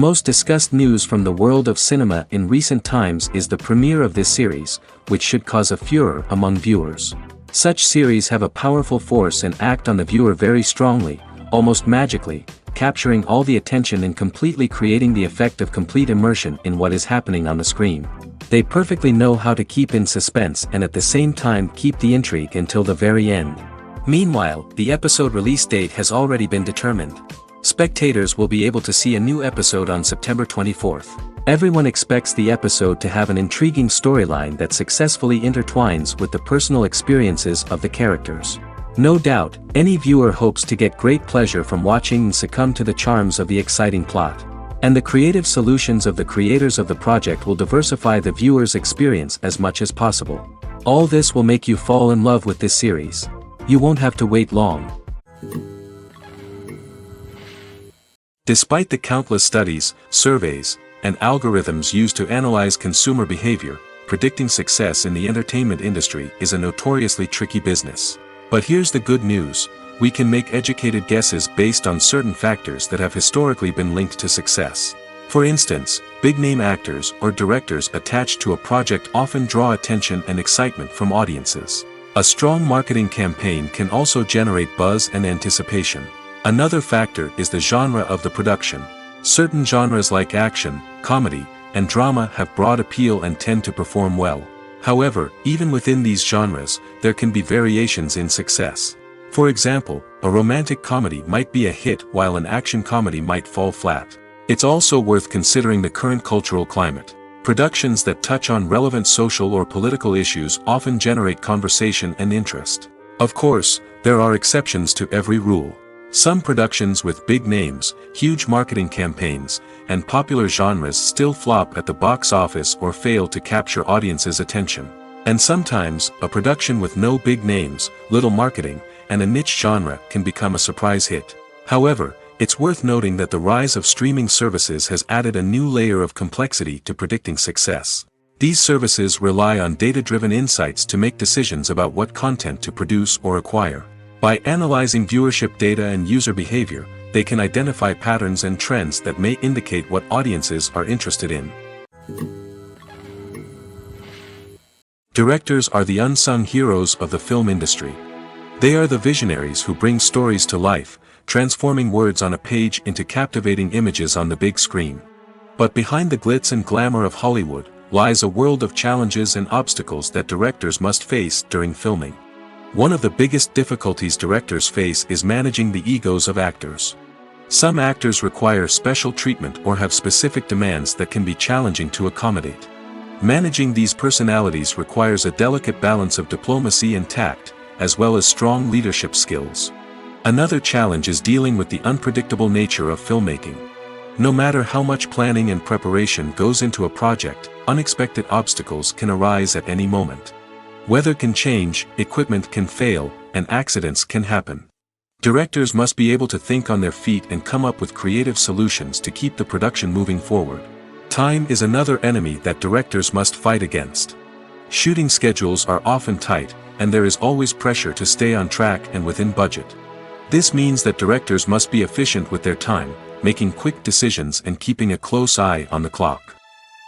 most discussed news from the world of cinema in recent times is the premiere of this series, which should cause a furor among viewers. Such series have a powerful force and act on the viewer very strongly, almost magically, capturing all the attention and completely creating the effect of complete immersion in what is happening on the screen. They perfectly know how to keep in suspense and at the same time keep the intrigue until the very end. Meanwhile, the episode release date has already been determined. Spectators will be able to see a new episode on September 24th. Everyone expects the episode to have an intriguing storyline that successfully intertwines with the personal experiences of the characters. No doubt, any viewer hopes to get great pleasure from watching and succumb to the charms of the exciting plot. And the creative solutions of the creators of the project will diversify the viewer's experience as much as possible. All this will make you fall in love with this series. You won't have to wait long. Despite the countless studies, surveys, and algorithms used to analyze consumer behavior, predicting success in the entertainment industry is a notoriously tricky business. But here's the good news: we can make educated guesses based on certain factors that have historically been linked to success. For instance, big-name actors or directors attached to a project often draw attention and excitement from audiences. A strong marketing campaign can also generate buzz and anticipation. Another factor is the genre of the production. Certain genres like action, comedy, and drama have broad appeal and tend to perform well. However, even within these genres, there can be variations in success. For example, a romantic comedy might be a hit while an action comedy might fall flat. It's also worth considering the current cultural climate. Productions that touch on relevant social or political issues often generate conversation and interest. Of course, there are exceptions to every rule. Some productions with big names, huge marketing campaigns, and popular genres still flop at the box office or fail to capture audiences' attention. And sometimes, a production with no big names, little marketing, and a niche genre can become a surprise hit. However, it's worth noting that the rise of streaming services has added a new layer of complexity to predicting success. These services rely on data-driven insights to make decisions about what content to produce or acquire. By analyzing viewership data and user behavior, they can identify patterns and trends that may indicate what audiences are interested in. Directors are the unsung heroes of the film industry. They are the visionaries who bring stories to life, transforming words on a page into captivating images on the big screen. But behind the glitz and glamour of Hollywood lies a world of challenges and obstacles that directors must face during filming. One of the biggest difficulties directors face is managing the egos of actors. Some actors require special treatment or have specific demands that can be challenging to accommodate. Managing these personalities requires a delicate balance of diplomacy and tact, as well as strong leadership skills. Another challenge is dealing with the unpredictable nature of filmmaking. No matter how much planning and preparation goes into a project, unexpected obstacles can arise at any moment. Weather can change, equipment can fail, and accidents can happen. Directors must be able to think on their feet and come up with creative solutions to keep the production moving forward. Time is another enemy that directors must fight against. Shooting schedules are often tight, and there is always pressure to stay on track and within budget. This means that directors must be efficient with their time, making quick decisions and keeping a close eye on the clock.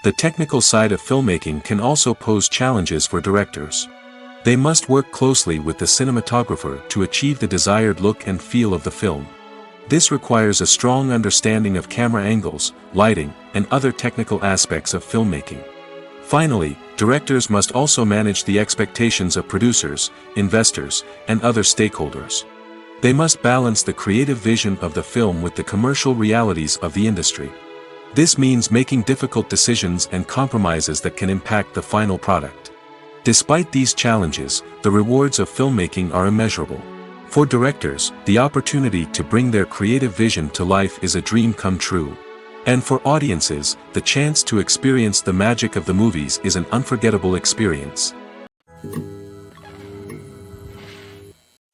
The technical side of filmmaking can also pose challenges for directors. They must work closely with the cinematographer to achieve the desired look and feel of the film. This requires a strong understanding of camera angles, lighting, and other technical aspects of filmmaking. Finally, directors must also manage the expectations of producers, investors, and other stakeholders. They must balance the creative vision of the film with the commercial realities of the industry. This means making difficult decisions and compromises that can impact the final product. Despite these challenges, the rewards of filmmaking are immeasurable. For directors, the opportunity to bring their creative vision to life is a dream come true. And for audiences, the chance to experience the magic of the movies is an unforgettable experience.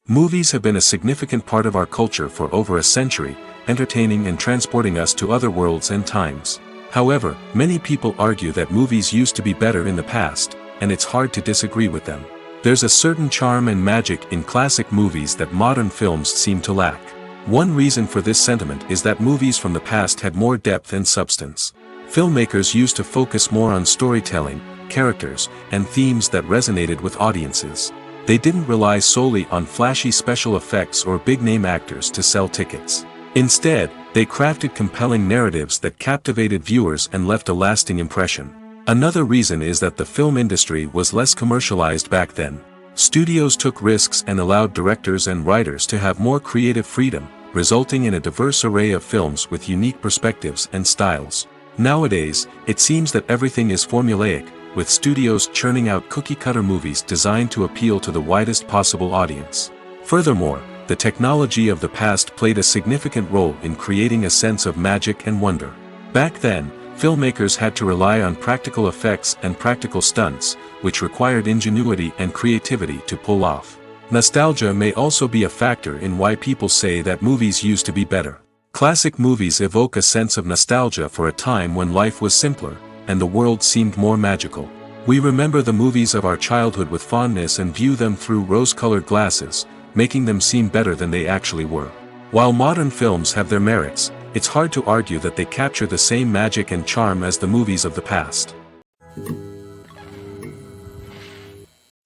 Movies have been a significant part of our culture for over a century, entertaining and transporting us to other worlds and times. However, many people argue that movies used to be better in the past, and it's hard to disagree with them. There's a certain charm and magic in classic movies that modern films seem to lack. One reason for this sentiment is that movies from the past had more depth and substance. Filmmakers used to focus more on storytelling, characters, and themes that resonated with audiences. They didn't rely solely on flashy special effects or big-name actors to sell tickets. Instead, they crafted compelling narratives that captivated viewers and left a lasting impression. Another reason is that the film industry was less commercialized back then. Studios took risks and allowed directors and writers to have more creative freedom, resulting in a diverse array of films with unique perspectives and styles. Nowadays, it seems that everything is formulaic, with studios churning out cookie-cutter movies designed to appeal to the widest possible audience. Furthermore, the technology of the past played a significant role in creating a sense of magic and wonder. Back then, filmmakers had to rely on practical effects and practical stunts, which required ingenuity and creativity to pull off. Nostalgia may also be a factor in why people say that movies used to be better. Classic movies evoke a sense of nostalgia for a time when life was simpler, and the world seemed more magical. We remember the movies of our childhood with fondness and view them through rose-colored glasses, making them seem better than they actually were. While modern films have their merits, it's hard to argue that they capture the same magic and charm as the movies of the past.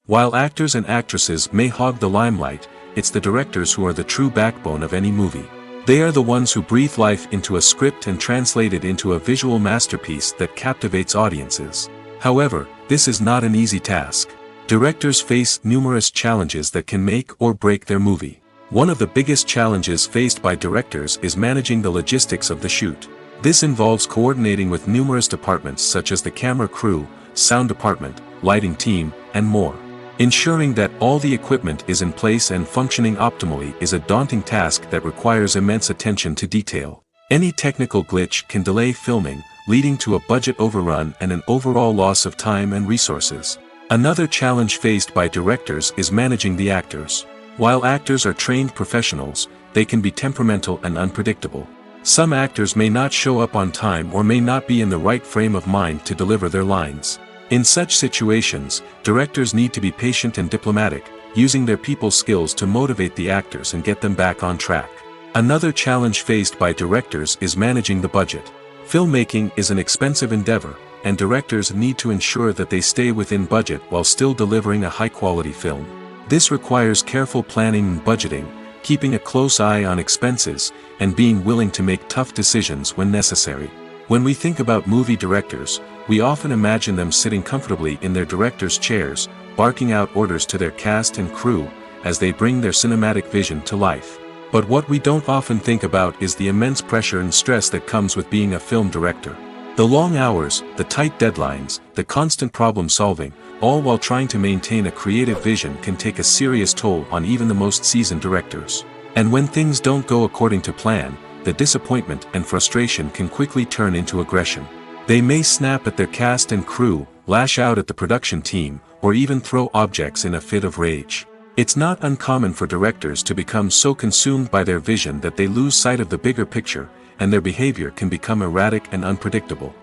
While actors and actresses may hog the limelight, it's the directors who are the true backbone of any movie. They are the ones who breathe life into a script and translate it into a visual masterpiece that captivates audiences. However, this is not an easy task. Directors face numerous challenges that can make or break their movie. One of the biggest challenges faced by directors is managing the logistics of the shoot. This involves coordinating with numerous departments such as the camera crew, sound department, lighting team, and more. Ensuring that all the equipment is in place and functioning optimally is a daunting task that requires immense attention to detail. Any technical glitch can delay filming, leading to a budget overrun and an overall loss of time and resources. Another challenge faced by directors is managing the actors. While actors are trained professionals, they can be temperamental and unpredictable. Some actors may not show up on time or may not be in the right frame of mind to deliver their lines. In such situations, directors need to be patient and diplomatic, using their people skills to motivate the actors and get them back on track. Another challenge faced by directors is managing the budget. Filmmaking is an expensive endeavor, and directors need to ensure that they stay within budget while still delivering a high-quality film. This requires careful planning and budgeting, keeping a close eye on expenses, and being willing to make tough decisions when necessary. When we think about movie directors, we often imagine them sitting comfortably in their director's chairs, barking out orders to their cast and crew, as they bring their cinematic vision to life. But what we don't often think about is the immense pressure and stress that comes with being a film director. The long hours, the tight deadlines, the constant problem solving, all while trying to maintain a creative vision can take a serious toll on even the most seasoned directors. And when things don't go according to plan, the disappointment and frustration can quickly turn into aggression. They may snap at their cast and crew, lash out at the production team, or even throw objects in a fit of rage. It's not uncommon for directors to become so consumed by their vision that they lose sight of the bigger picture, and their behavior can become erratic and unpredictable.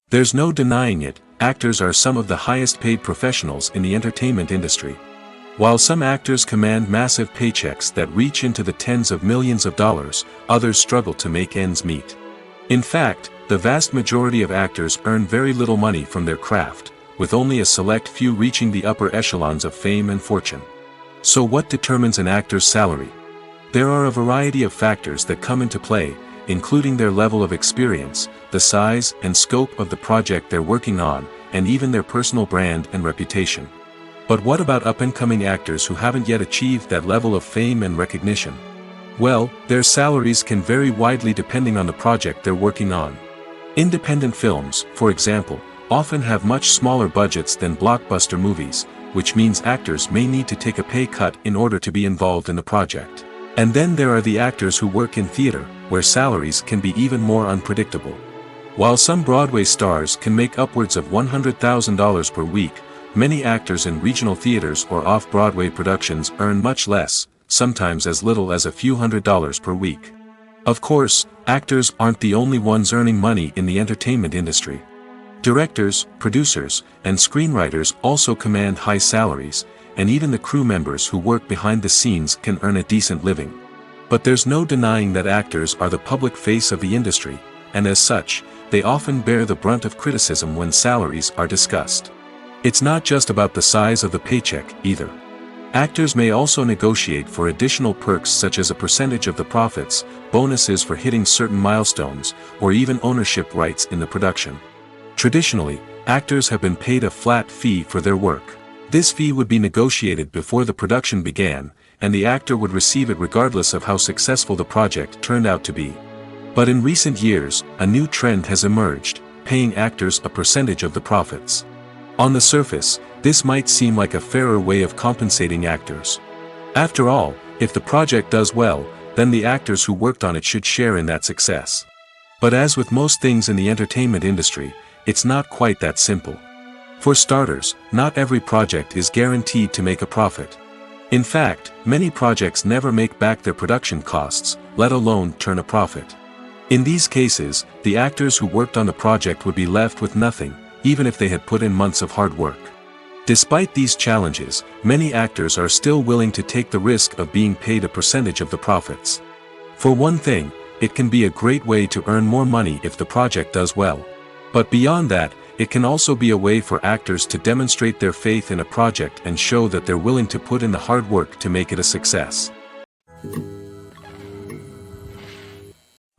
There's no denying it, actors are some of the highest paid professionals in the entertainment industry. While some actors command massive paychecks that reach into the tens of millions of dollars, others struggle to make ends meet. In fact, the vast majority of actors earn very little money from their craft, with only a select few reaching the upper echelons of fame and fortune. So what determines an actor's salary? There are a variety of factors that come into play, including their level of experience, the size and scope of the project they're working on, and even their personal brand and reputation. But what about up-and-coming actors who haven't yet achieved that level of fame and recognition? Well, their salaries can vary widely depending on the project they're working on. Independent films, for example, often have much smaller budgets than blockbuster movies, which means actors may need to take a pay cut in order to be involved in the project. And then there are the actors who work in theater, where salaries can be even more unpredictable. While some Broadway stars can make upwards of $100,000 per week, many actors in regional theaters or off-Broadway productions earn much less, sometimes as little as a few $100s per week. Of course, actors aren't the only ones earning money in the entertainment industry. Directors, producers, and screenwriters also command high salaries, and even the crew members who work behind the scenes can earn a decent living. But there's no denying that actors are the public face of the industry, and as such, they often bear the brunt of criticism when salaries are discussed. It's not just about the size of the paycheck, either. Actors may also negotiate for additional perks such as a percentage of the profits, bonuses for hitting certain milestones, or even ownership rights in the production. Traditionally, actors have been paid a flat fee for their work. This fee would be negotiated before the production began, and the actor would receive it regardless of how successful the project turned out to be. But in recent years, a new trend has emerged, paying actors a percentage of the profits. On the surface, this might seem like a fairer way of compensating actors. After all, if the project does well, then the actors who worked on it should share in that success. But as with most things in the entertainment industry, it's not quite that simple. For starters, not every project is guaranteed to make a profit. In fact, many projects never make back their production costs, let alone turn a profit. In these cases, the actors who worked on the project would be left with nothing, even if they had put in months of hard work. Despite these challenges, many actors are still willing to take the risk of being paid a percentage of the profits. For one thing, it can be a great way to earn more money if the project does well. But beyond that, it can also be a way for actors to demonstrate their faith in a project and show that they're willing to put in the hard work to make it a success.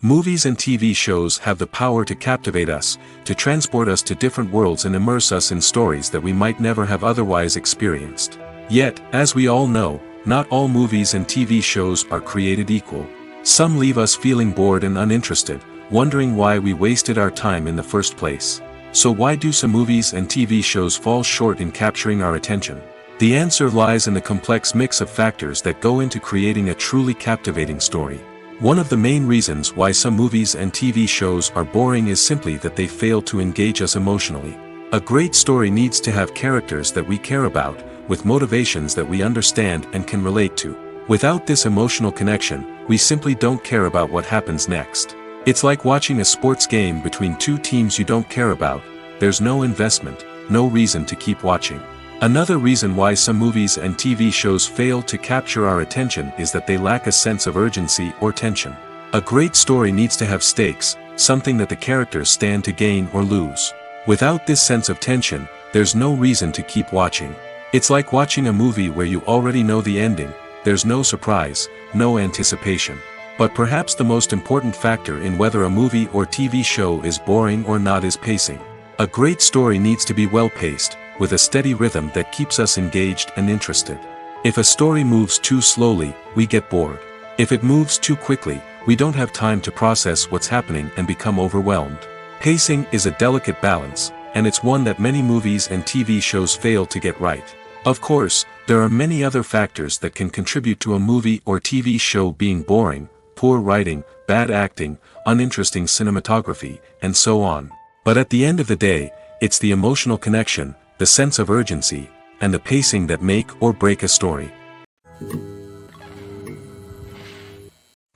Movies and TV shows have the power to captivate us, to transport us to different worlds and immerse us in stories that we might never have otherwise experienced. Yet, as we all know, not all movies and TV shows are created equal. Some leave us feeling bored and uninterested, wondering why we wasted our time in the first place. So why do some movies and TV shows fall short in capturing our attention? The answer lies in the complex mix of factors that go into creating a truly captivating story. One of the main reasons why some movies and TV shows are boring is simply that they fail to engage us emotionally. A great story needs to have characters that we care about, with motivations that we understand and can relate to. Without this emotional connection, we simply don't care about what happens next. It's like watching a sports game between two teams you don't care about. There's no investment, no reason to keep watching. Another reason why some movies and TV shows fail to capture our attention is that they lack a sense of urgency or tension. A great story needs to have stakes, something that the characters stand to gain or lose. Without this sense of tension, there's no reason to keep watching. It's like watching a movie where you already know the ending, there's no surprise, no anticipation. But perhaps the most important factor in whether a movie or TV show is boring or not is pacing. A great story needs to be well-paced, with a steady rhythm that keeps us engaged and interested. If a story moves too slowly, we get bored. If it moves too quickly, we don't have time to process what's happening and become overwhelmed. Pacing is a delicate balance, and it's one that many movies and TV shows fail to get right. Of course, there are many other factors that can contribute to a movie or TV show being boring: poor writing, bad acting, uninteresting cinematography, and so on. But at the end of the day, it's the emotional connection, the sense of urgency, and the pacing that make or break a story.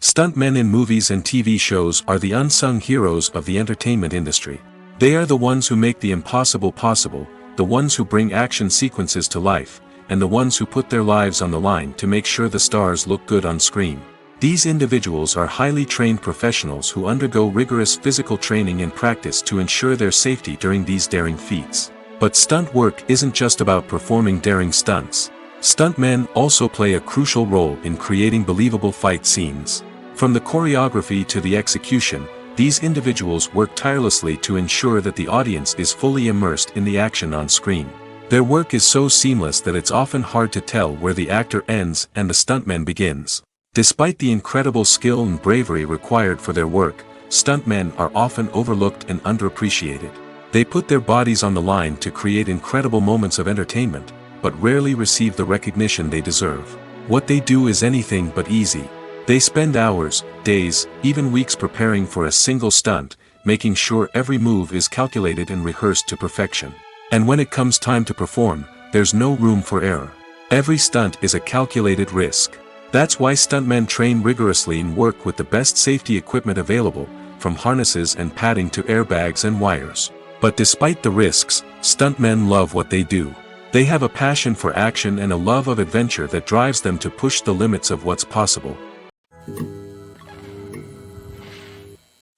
Stuntmen in movies and TV shows are the unsung heroes of the entertainment industry. They are the ones who make the impossible possible, the ones who bring action sequences to life, and the ones who put their lives on the line to make sure the stars look good on screen. These individuals are highly trained professionals who undergo rigorous physical training and practice to ensure their safety during these daring feats. But stunt work isn't just about performing daring stunts. Stuntmen also play a crucial role in creating believable fight scenes. From the choreography to the execution, these individuals work tirelessly to ensure that the audience is fully immersed in the action on screen. Their work is so seamless that it's often hard to tell where the actor ends and the stuntman begins. Despite the incredible skill and bravery required for their work, stuntmen are often overlooked and underappreciated. They put their bodies on the line to create incredible moments of entertainment, but rarely receive the recognition they deserve. What they do is anything but easy. They spend hours, days, even weeks preparing for a single stunt, making sure every move is calculated and rehearsed to perfection. And when it comes time to perform, there's no room for error. Every stunt is a calculated risk. That's why stuntmen train rigorously and work with the best safety equipment available, from harnesses and padding to airbags and wires. But despite the risks, stuntmen love what they do. They have a passion for action and a love of adventure that drives them to push the limits of what's possible.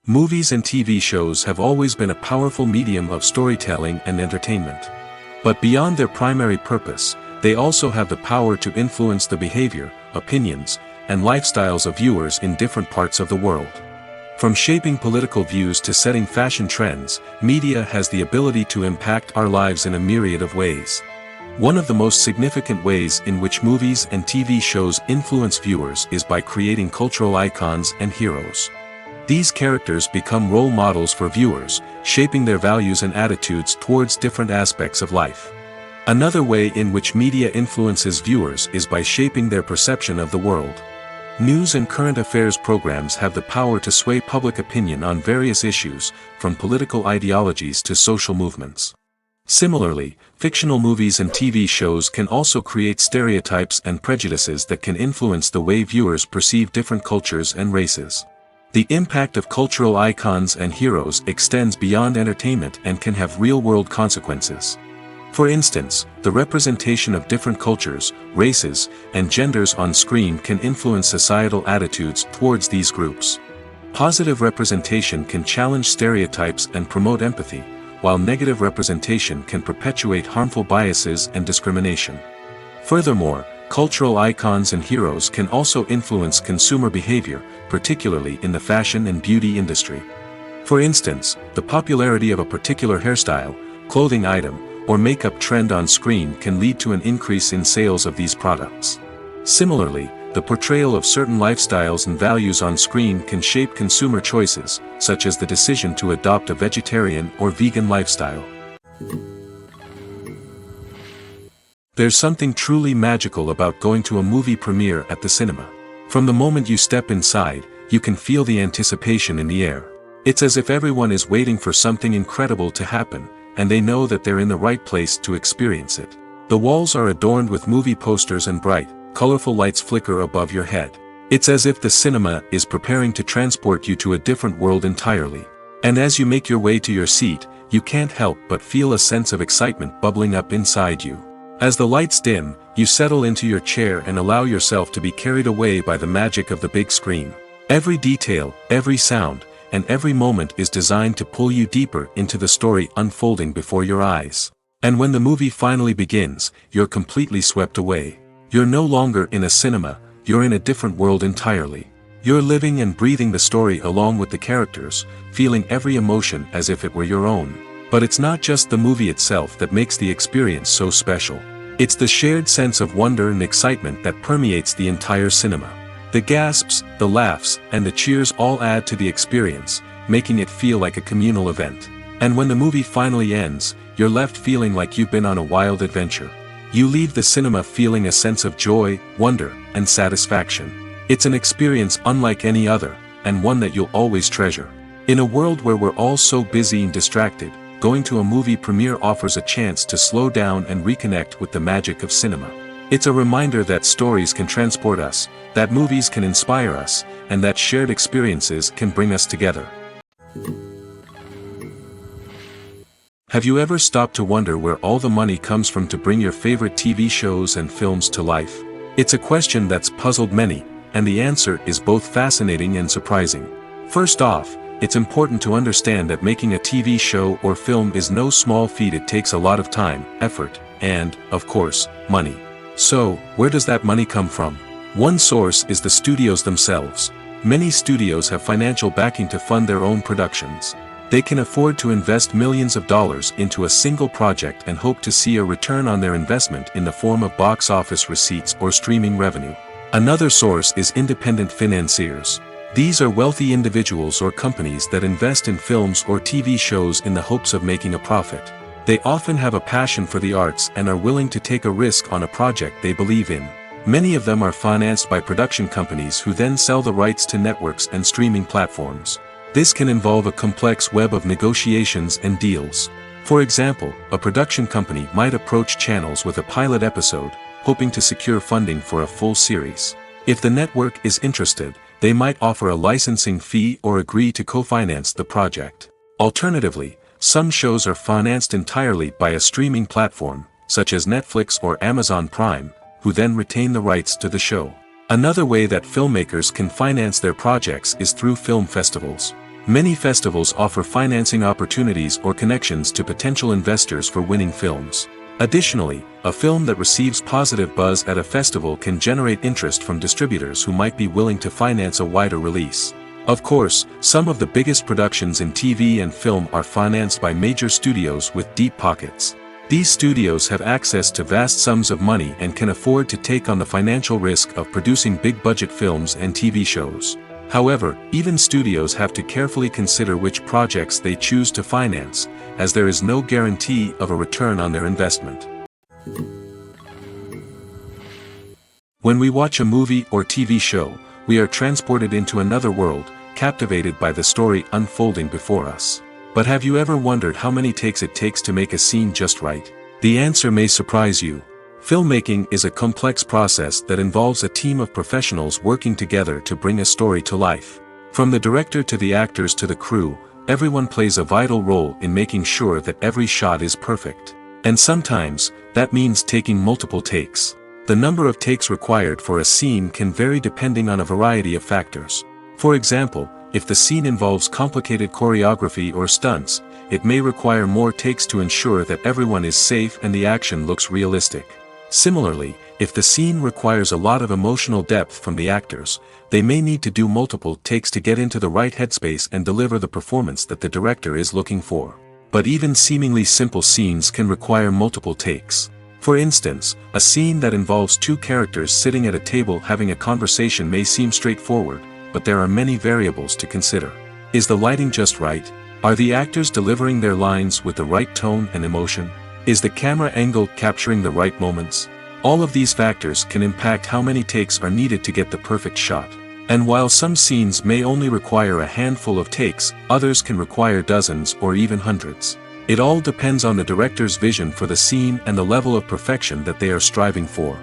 Movies and TV shows have always been a powerful medium of storytelling and entertainment. But beyond their primary purpose, they also have the power to influence the behavior, opinions, and lifestyles of viewers in different parts of the world. From shaping political views to setting fashion trends, media has the ability to impact our lives in a myriad of ways. One of the most significant ways in which movies and TV shows influence viewers is by creating cultural icons and heroes. These characters become role models for viewers, shaping their values and attitudes towards different aspects of life. Another way in which media influences viewers is by shaping their perception of the world. News and current affairs programs have the power to sway public opinion on various issues, from political ideologies to social movements. Similarly, fictional movies and TV shows can also create stereotypes and prejudices that can influence the way viewers perceive different cultures and races. The impact of cultural icons and heroes extends beyond entertainment and can have real-world consequences. For instance, the representation of different cultures, races, and genders on screen can influence societal attitudes towards these groups. Positive representation can challenge stereotypes and promote empathy, while negative representation can perpetuate harmful biases and discrimination. Furthermore, cultural icons and heroes can also influence consumer behavior, particularly in the fashion and beauty industry. For instance, the popularity of a particular hairstyle, clothing item, or makeup trend on screen can lead to an increase in sales of these products. Similarly, the portrayal of certain lifestyles and values on screen can shape consumer choices, such as the decision to adopt a vegetarian or vegan lifestyle. There's something truly magical about going to a movie premiere at the cinema. From the moment you step inside, you can feel the anticipation in the air. It's as if everyone is waiting for something incredible to happen, and they know that they're in the right place to experience it. The walls are adorned with movie posters and bright, colorful lights flicker above your head. It's as if the cinema is preparing to transport you to a different world entirely. And as you make your way to your seat, you can't help but feel a sense of excitement bubbling up inside you. As the lights dim, you settle into your chair and allow yourself to be carried away by the magic of the big screen. Every detail, every sound, and every moment is designed to pull you deeper into the story unfolding before your eyes. And when the movie finally begins, you're completely swept away. You're no longer in a cinema, you're in a different world entirely. You're living and breathing the story along with the characters, feeling every emotion as if it were your own. But it's not just the movie itself that makes the experience so special. It's the shared sense of wonder and excitement that permeates the entire cinema. The gasps, the laughs, and the cheers all add to the experience, making it feel like a communal event. And when the movie finally ends, you're left feeling like you've been on a wild adventure. You leave the cinema feeling a sense of joy, wonder, and satisfaction. It's an experience unlike any other, and one that you'll always treasure. In a world where we're all so busy and distracted, going to a movie premiere offers a chance to slow down and reconnect with the magic of cinema. It's a reminder that stories can transport us, that movies can inspire us, and that shared experiences can bring us together. Have you ever stopped to wonder where all the money comes from to bring your favorite TV shows and films to life? It's a question that's puzzled many, and the answer is both fascinating and surprising. First off, it's important to understand that making a TV show or film is no small feat. It takes a lot of time, effort, and, of course, money. So, where does that money come from? One source is the studios themselves. Many studios have financial backing to fund their own productions. They can afford to invest millions of dollars into a single project and hope to see a return on their investment in the form of box office receipts or streaming revenue. Another source is independent financiers. These are wealthy individuals or companies that invest in films or TV shows in the hopes of making a profit. They often have a passion for the arts and are willing to take a risk on a project they believe in. Many of them are financed by production companies who then sell the rights to networks and streaming platforms. This can involve a complex web of negotiations and deals. For example, a production company might approach channels with a pilot episode, hoping to secure funding for a full series. If the network is interested, they might offer a licensing fee or agree to co-finance the project. Alternatively, some shows are financed entirely by a streaming platform, such as Netflix or Amazon Prime, who then retain the rights to the show. Another way that filmmakers can finance their projects is through film festivals. Many festivals offer financing opportunities or connections to potential investors for winning films. Additionally, a film that receives positive buzz at a festival can generate interest from distributors who might be willing to finance a wider release. Of course, some of the biggest productions in TV and film are financed by major studios with deep pockets. These studios have access to vast sums of money and can afford to take on the financial risk of producing big-budget films and TV shows. However, even studios have to carefully consider which projects they choose to finance, as there is no guarantee of a return on their investment. When we watch a movie or TV show, we are transported into another world, captivated by the story unfolding before us. But have you ever wondered how many takes it takes to make a scene just right? The answer may surprise you. Filmmaking is a complex process that involves a team of professionals working together to bring a story to life. From the director to the actors to the crew, everyone plays a vital role in making sure that every shot is perfect. And sometimes, that means taking multiple takes. The number of takes required for a scene can vary depending on a variety of factors. For example, if the scene involves complicated choreography or stunts, it may require more takes to ensure that everyone is safe and the action looks realistic. Similarly, if the scene requires a lot of emotional depth from the actors, they may need to do multiple takes to get into the right headspace and deliver the performance that the director is looking for. But even seemingly simple scenes can require multiple takes. For instance, a scene that involves two characters sitting at a table having a conversation may seem straightforward, but there are many variables to consider. Is the lighting just right? Are the actors delivering their lines with the right tone and emotion? Is the camera angle capturing the right moments? All of these factors can impact how many takes are needed to get the perfect shot. And while some scenes may only require a handful of takes, others can require dozens or even hundreds. It all depends on the director's vision for the scene and the level of perfection that they are striving for.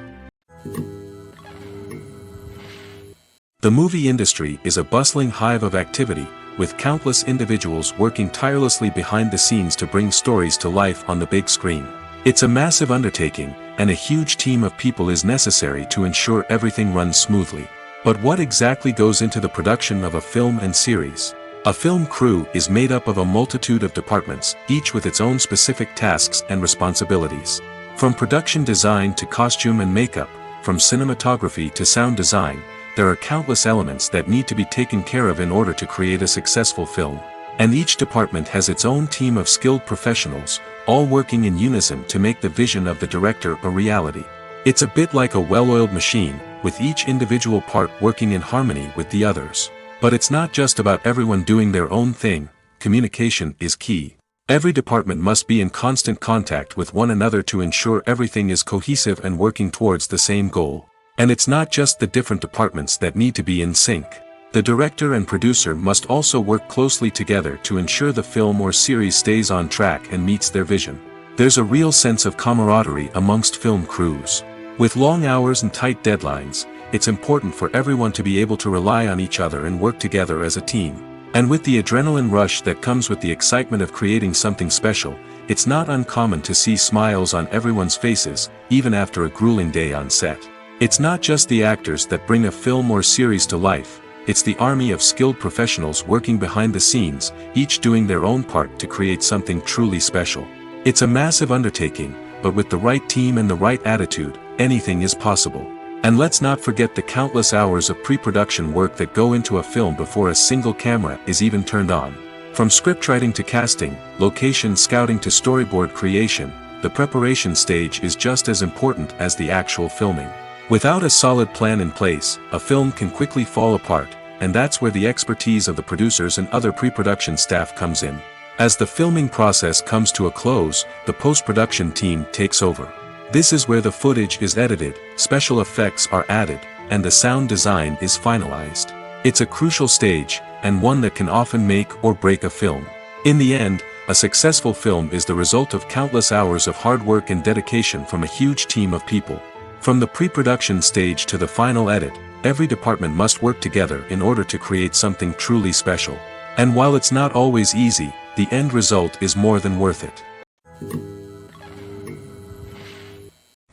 The movie industry is a bustling hive of activity, with countless individuals working tirelessly behind the scenes to bring stories to life on the big screen. It's a massive undertaking, and a huge team of people is necessary to ensure everything runs smoothly. But what exactly goes into the production of a film and series? A film crew is made up of a multitude of departments, each with its own specific tasks and responsibilities. From production design to costume and makeup, from cinematography to sound design, there are countless elements that need to be taken care of in order to create a successful film. And each department has its own team of skilled professionals, all working in unison to make the vision of the director a reality. It's a bit like a well-oiled machine, with each individual part working in harmony with the others. But it's not just about everyone doing their own thing. Communication is key. Every department must be in constant contact with one another to ensure everything is cohesive and working towards the same goal. And it's not just the different departments that need to be in sync. The director and producer must also work closely together to ensure the film or series stays on track and meets their vision. There's a real sense of camaraderie amongst film crews. With long hours and tight deadlines, it's important for everyone to be able to rely on each other and work together as a team. And with the adrenaline rush that comes with the excitement of creating something special, it's not uncommon to see smiles on everyone's faces, even after a grueling day on set. It's not just the actors that bring a film or series to life, it's the army of skilled professionals working behind the scenes, each doing their own part to create something truly special. It's a massive undertaking, but with the right team and the right attitude, anything is possible. And let's not forget the countless hours of pre-production work that go into a film before a single camera is even turned on. From scriptwriting to casting, location scouting to storyboard creation, the preparation stage is just as important as the actual filming. Without a solid plan in place, a film can quickly fall apart, and that's where the expertise of the producers and other pre-production staff comes in. As the filming process comes to a close, the post-production team takes over. This is where the footage is edited, special effects are added, and the sound design is finalized. It's a crucial stage, and one that can often make or break a film. In the end, a successful film is the result of countless hours of hard work and dedication from a huge team of people. From the pre-production stage to the final edit, every department must work together in order to create something truly special. And while it's not always easy, the end result is more than worth it.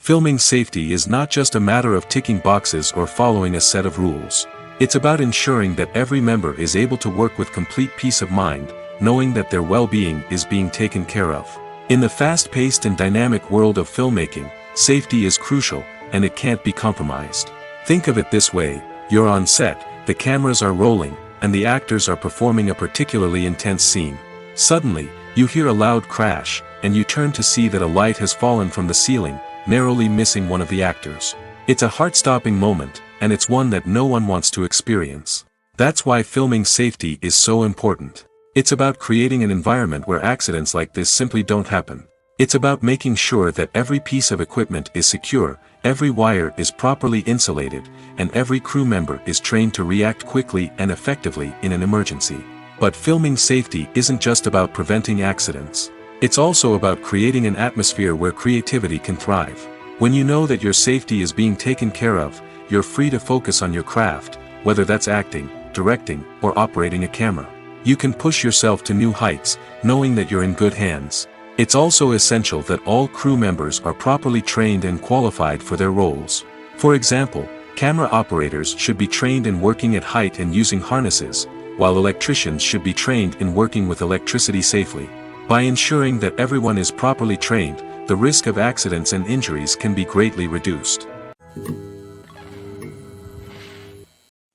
Filming safety is not just a matter of ticking boxes or following a set of rules. It's about ensuring that every member is able to work with complete peace of mind, knowing that their well-being is being taken care of. In the fast-paced and dynamic world of filmmaking, safety is crucial, and it can't be compromised. Think of it this way: you're on set, the cameras are rolling, and the actors are performing a particularly intense scene. Suddenly, you hear a loud crash, and you turn to see that a light has fallen from the ceiling, narrowly missing one of the actors. It's a heart-stopping moment, and it's one that no one wants to experience. That's why filming safety is so important. It's about creating an environment where accidents like this simply don't happen. It's about making sure that every piece of equipment is secure, every wire is properly insulated, and every crew member is trained to react quickly and effectively in an emergency. But filming safety isn't just about preventing accidents. It's also about creating an atmosphere where creativity can thrive. When you know that your safety is being taken care of, you're free to focus on your craft, whether that's acting, directing, or operating a camera. You can push yourself to new heights, knowing that you're in good hands. It's also essential that all crew members are properly trained and qualified for their roles. For example, camera operators should be trained in working at height and using harnesses, while electricians should be trained in working with electricity safely. By ensuring that everyone is properly trained, the risk of accidents and injuries can be greatly reduced.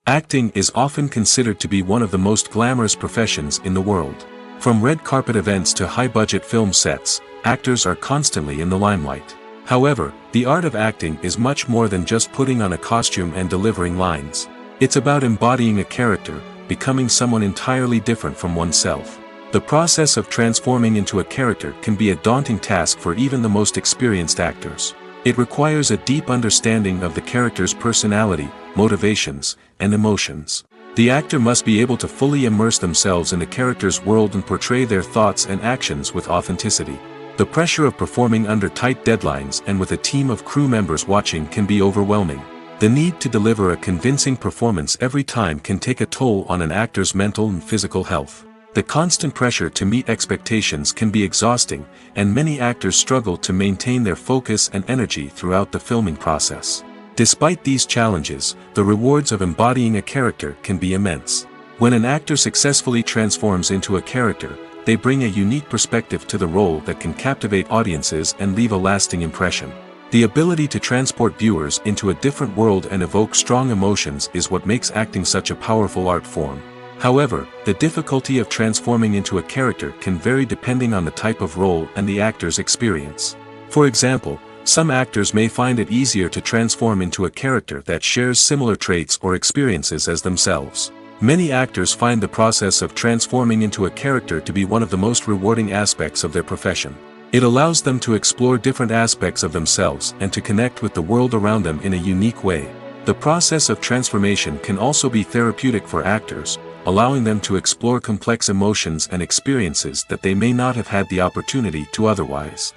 Acting is often considered to be one of the most glamorous professions in the world. From red carpet events to high-budget film sets, actors are constantly in the limelight. However, the art of acting is much more than just putting on a costume and delivering lines. It's about embodying a character, becoming someone entirely different from oneself. The process of transforming into a character can be a daunting task for even the most experienced actors. It requires a deep understanding of the character's personality, motivations, and emotions. The actor must be able to fully immerse themselves in the character's world and portray their thoughts and actions with authenticity. The pressure of performing under tight deadlines and with a team of crew members watching can be overwhelming. The need to deliver a convincing performance every time can take a toll on an actor's mental and physical health. The constant pressure to meet expectations can be exhausting, and many actors struggle to maintain their focus and energy throughout the filming process. Despite these challenges, the rewards of embodying a character can be immense. When an actor successfully transforms into a character, they bring a unique perspective to the role that can captivate audiences and leave a lasting impression. The ability to transport viewers into a different world and evoke strong emotions is what makes acting such a powerful art form. However, the difficulty of transforming into a character can vary depending on the type of role and the actor's experience. For example, some actors may find it easier to transform into a character that shares similar traits or experiences as themselves. Many actors find the process of transforming into a character to be one of the most rewarding aspects of their profession. It allows them to explore different aspects of themselves and to connect with the world around them in a unique way. The process of transformation can also be therapeutic for actors, allowing them to explore complex emotions and experiences that they may not have had the opportunity to otherwise.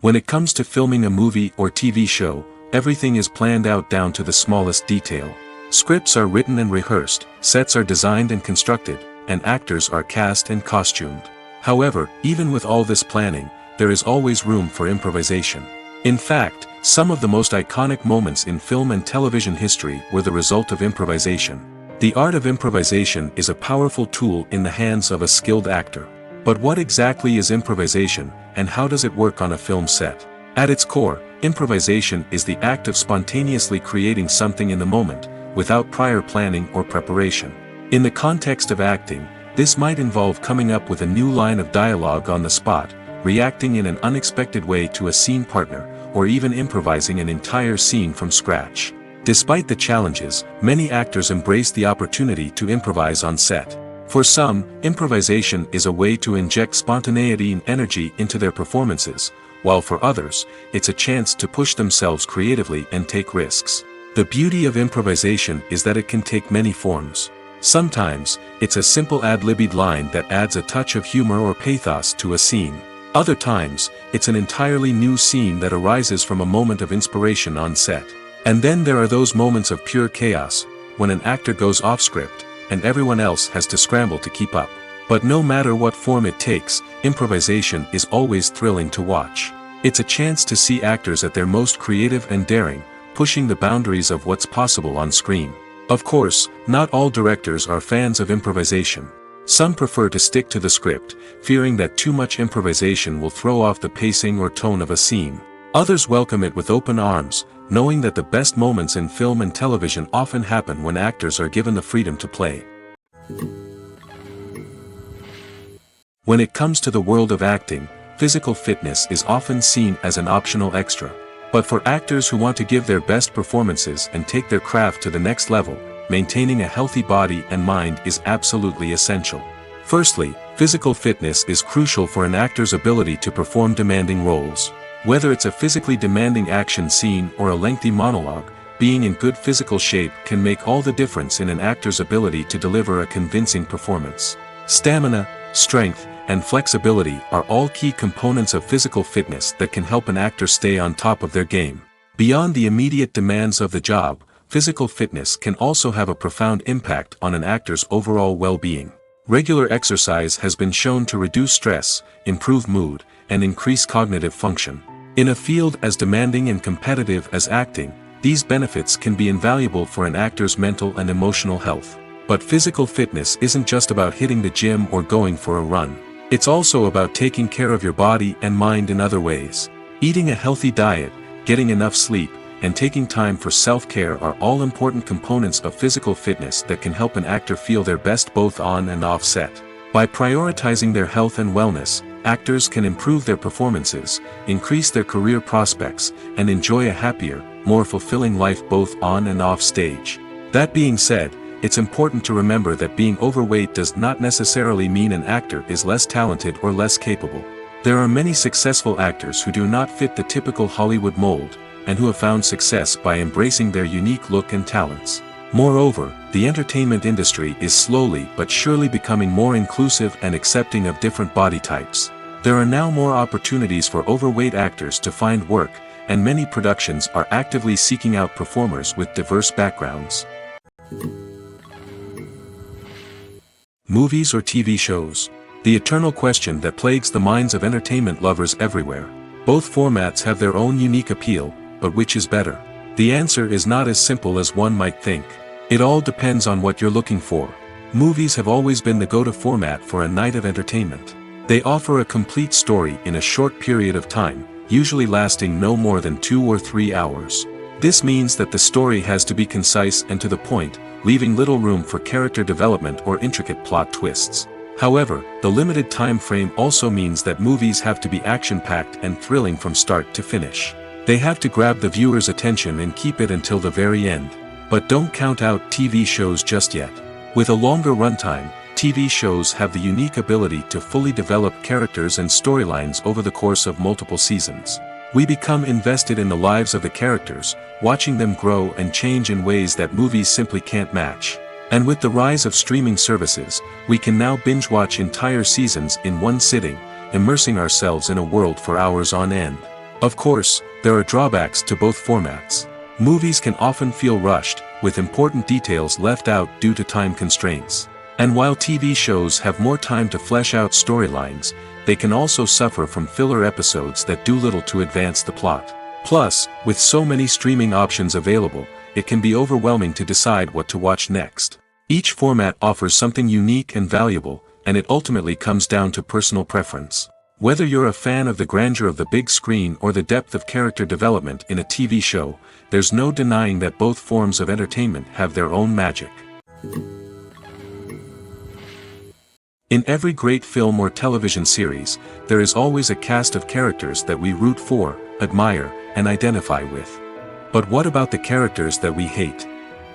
When it comes to filming a movie or TV show, everything is planned out down to the smallest detail. Scripts are written and rehearsed, sets are designed and constructed, and actors are cast and costumed. However, even with all this planning, there is always room for improvisation. In fact, some of the most iconic moments in film and television history were the result of improvisation. The art of improvisation is a powerful tool in the hands of a skilled actor. But what exactly is improvisation, and how does it work on a film set? At its core, improvisation is the act of spontaneously creating something in the moment, without prior planning or preparation. In the context of acting, this might involve coming up with a new line of dialogue on the spot, reacting in an unexpected way to a scene partner, or even improvising an entire scene from scratch. Despite the challenges, many actors embrace the opportunity to improvise on set. For some, improvisation is a way to inject spontaneity and energy into their performances, while for others, it's a chance to push themselves creatively and take risks. The beauty of improvisation is that it can take many forms. Sometimes, it's a simple ad-libbed line that adds a touch of humor or pathos to a scene. Other times, it's an entirely new scene that arises from a moment of inspiration on set. And then there are those moments of pure chaos, when an actor goes off script, and everyone else has to scramble to keep up. But no matter what form it takes, improvisation is always thrilling to watch. It's a chance to see actors at their most creative and daring, pushing the boundaries of what's possible on screen. Of course, not all directors are fans of improvisation. Some prefer to stick to the script, fearing that too much improvisation will throw off the pacing or tone of a scene. Others welcome it with open arms, knowing that the best moments in film and television often happen when actors are given the freedom to play. When it comes to the world of acting, physical fitness is often seen as an optional extra. But for actors who want to give their best performances and take their craft to the next level, maintaining a healthy body and mind is absolutely essential. Firstly, physical fitness is crucial for an actor's ability to perform demanding roles. Whether it's a physically demanding action scene or a lengthy monologue, being in good physical shape can make all the difference in an actor's ability to deliver a convincing performance. Stamina, strength, and flexibility are all key components of physical fitness that can help an actor stay on top of their game. Beyond the immediate demands of the job, physical fitness can also have a profound impact on an actor's overall well-being. Regular exercise has been shown to reduce stress, improve mood, and increase cognitive function. In a field as demanding and competitive as acting, these benefits can be invaluable for an actor's mental and emotional health. But physical fitness isn't just about hitting the gym or going for a run. It's also about taking care of your body and mind in other ways. Eating a healthy diet, getting enough sleep, and taking time for self-care are all important components of physical fitness that can help an actor feel their best both on and off set. By prioritizing their health and wellness, actors can improve their performances, increase their career prospects, and enjoy a happier, more fulfilling life both on and off stage. That being said, it's important to remember that being overweight does not necessarily mean an actor is less talented or less capable. There are many successful actors who do not fit the typical Hollywood mold, and who have found success by embracing their unique look and talents. Moreover, the entertainment industry is slowly but surely becoming more inclusive and accepting of different body types. There are now more opportunities for overweight actors to find work, and many productions are actively seeking out performers with diverse backgrounds. Movies or TV shows? The eternal question that plagues the minds of entertainment lovers everywhere. Both formats have their own unique appeal, but which is better? The answer is not as simple as one might think. It all depends on what you're looking for. Movies have always been the go-to format for a night of entertainment. They offer a complete story in a short period of time, usually lasting no more than 2 or 3 hours. This means that the story has to be concise and to the point, leaving little room for character development or intricate plot twists. However, the limited time frame also means that movies have to be action-packed and thrilling from start to finish. They have to grab the viewer's attention and keep it until the very end. But don't count out TV shows just yet. With a longer runtime, TV shows have the unique ability to fully develop characters and storylines over the course of multiple seasons. We become invested in the lives of the characters, watching them grow and change in ways that movies simply can't match. And with the rise of streaming services, we can now binge-watch entire seasons in one sitting, immersing ourselves in a world for hours on end. Of course, there are drawbacks to both formats. Movies can often feel rushed, with important details left out due to time constraints. And while TV shows have more time to flesh out storylines, they can also suffer from filler episodes that do little to advance the plot. Plus, with so many streaming options available, it can be overwhelming to decide what to watch next. Each format offers something unique and valuable, and it ultimately comes down to personal preference. Whether you're a fan of the grandeur of the big screen or the depth of character development in a TV show, there's no denying that both forms of entertainment have their own magic. In every great film or television series, there is always a cast of characters that we root for, admire, and identify with. But what about the characters that we hate?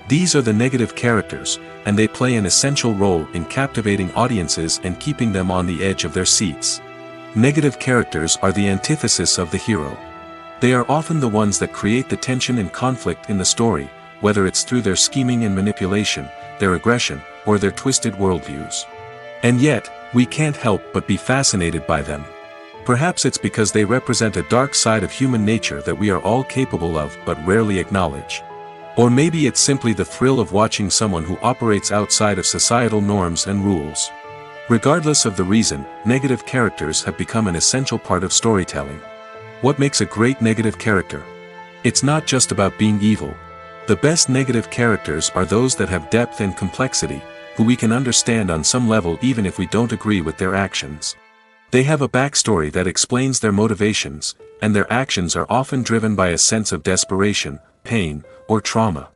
These are the negative characters, and they play an essential role in captivating audiences and keeping them on the edge of their seats. Negative characters are the antithesis of the hero. They are often the ones that create the tension and conflict in the story, whether it's through their scheming and manipulation, their aggression, or their twisted worldviews. And yet, we can't help but be fascinated by them. Perhaps it's because they represent a dark side of human nature that we are all capable of but rarely acknowledge. Or maybe it's simply the thrill of watching someone who operates outside of societal norms and rules. Regardless of the reason, negative characters have become an essential part of storytelling. What makes a great negative character? It's not just about being evil. The best negative characters are those that have depth and complexity, who we can understand on some level even if we don't agree with their actions. They have a backstory that explains their motivations, and their actions are often driven by a sense of desperation, pain, or trauma.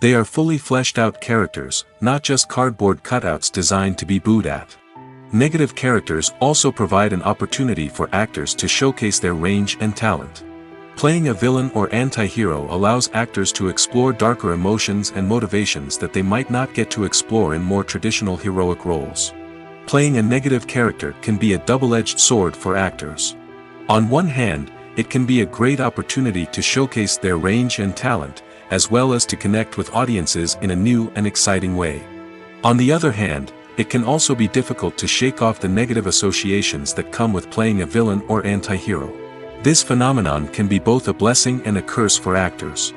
They are fully fleshed out characters, not just cardboard cutouts designed to be booed at. Negative characters also provide an opportunity for actors to showcase their range and talent. Playing a villain or anti-hero allows actors to explore darker emotions and motivations that they might not get to explore in more traditional heroic roles. Playing a negative character can be a double-edged sword for actors. On one hand, it can be a great opportunity to showcase their range and talent, as well as to connect with audiences in a new and exciting way. On the other hand, it can also be difficult to shake off the negative associations that come with playing a villain or anti-hero. This phenomenon can be both a blessing and a curse for actors.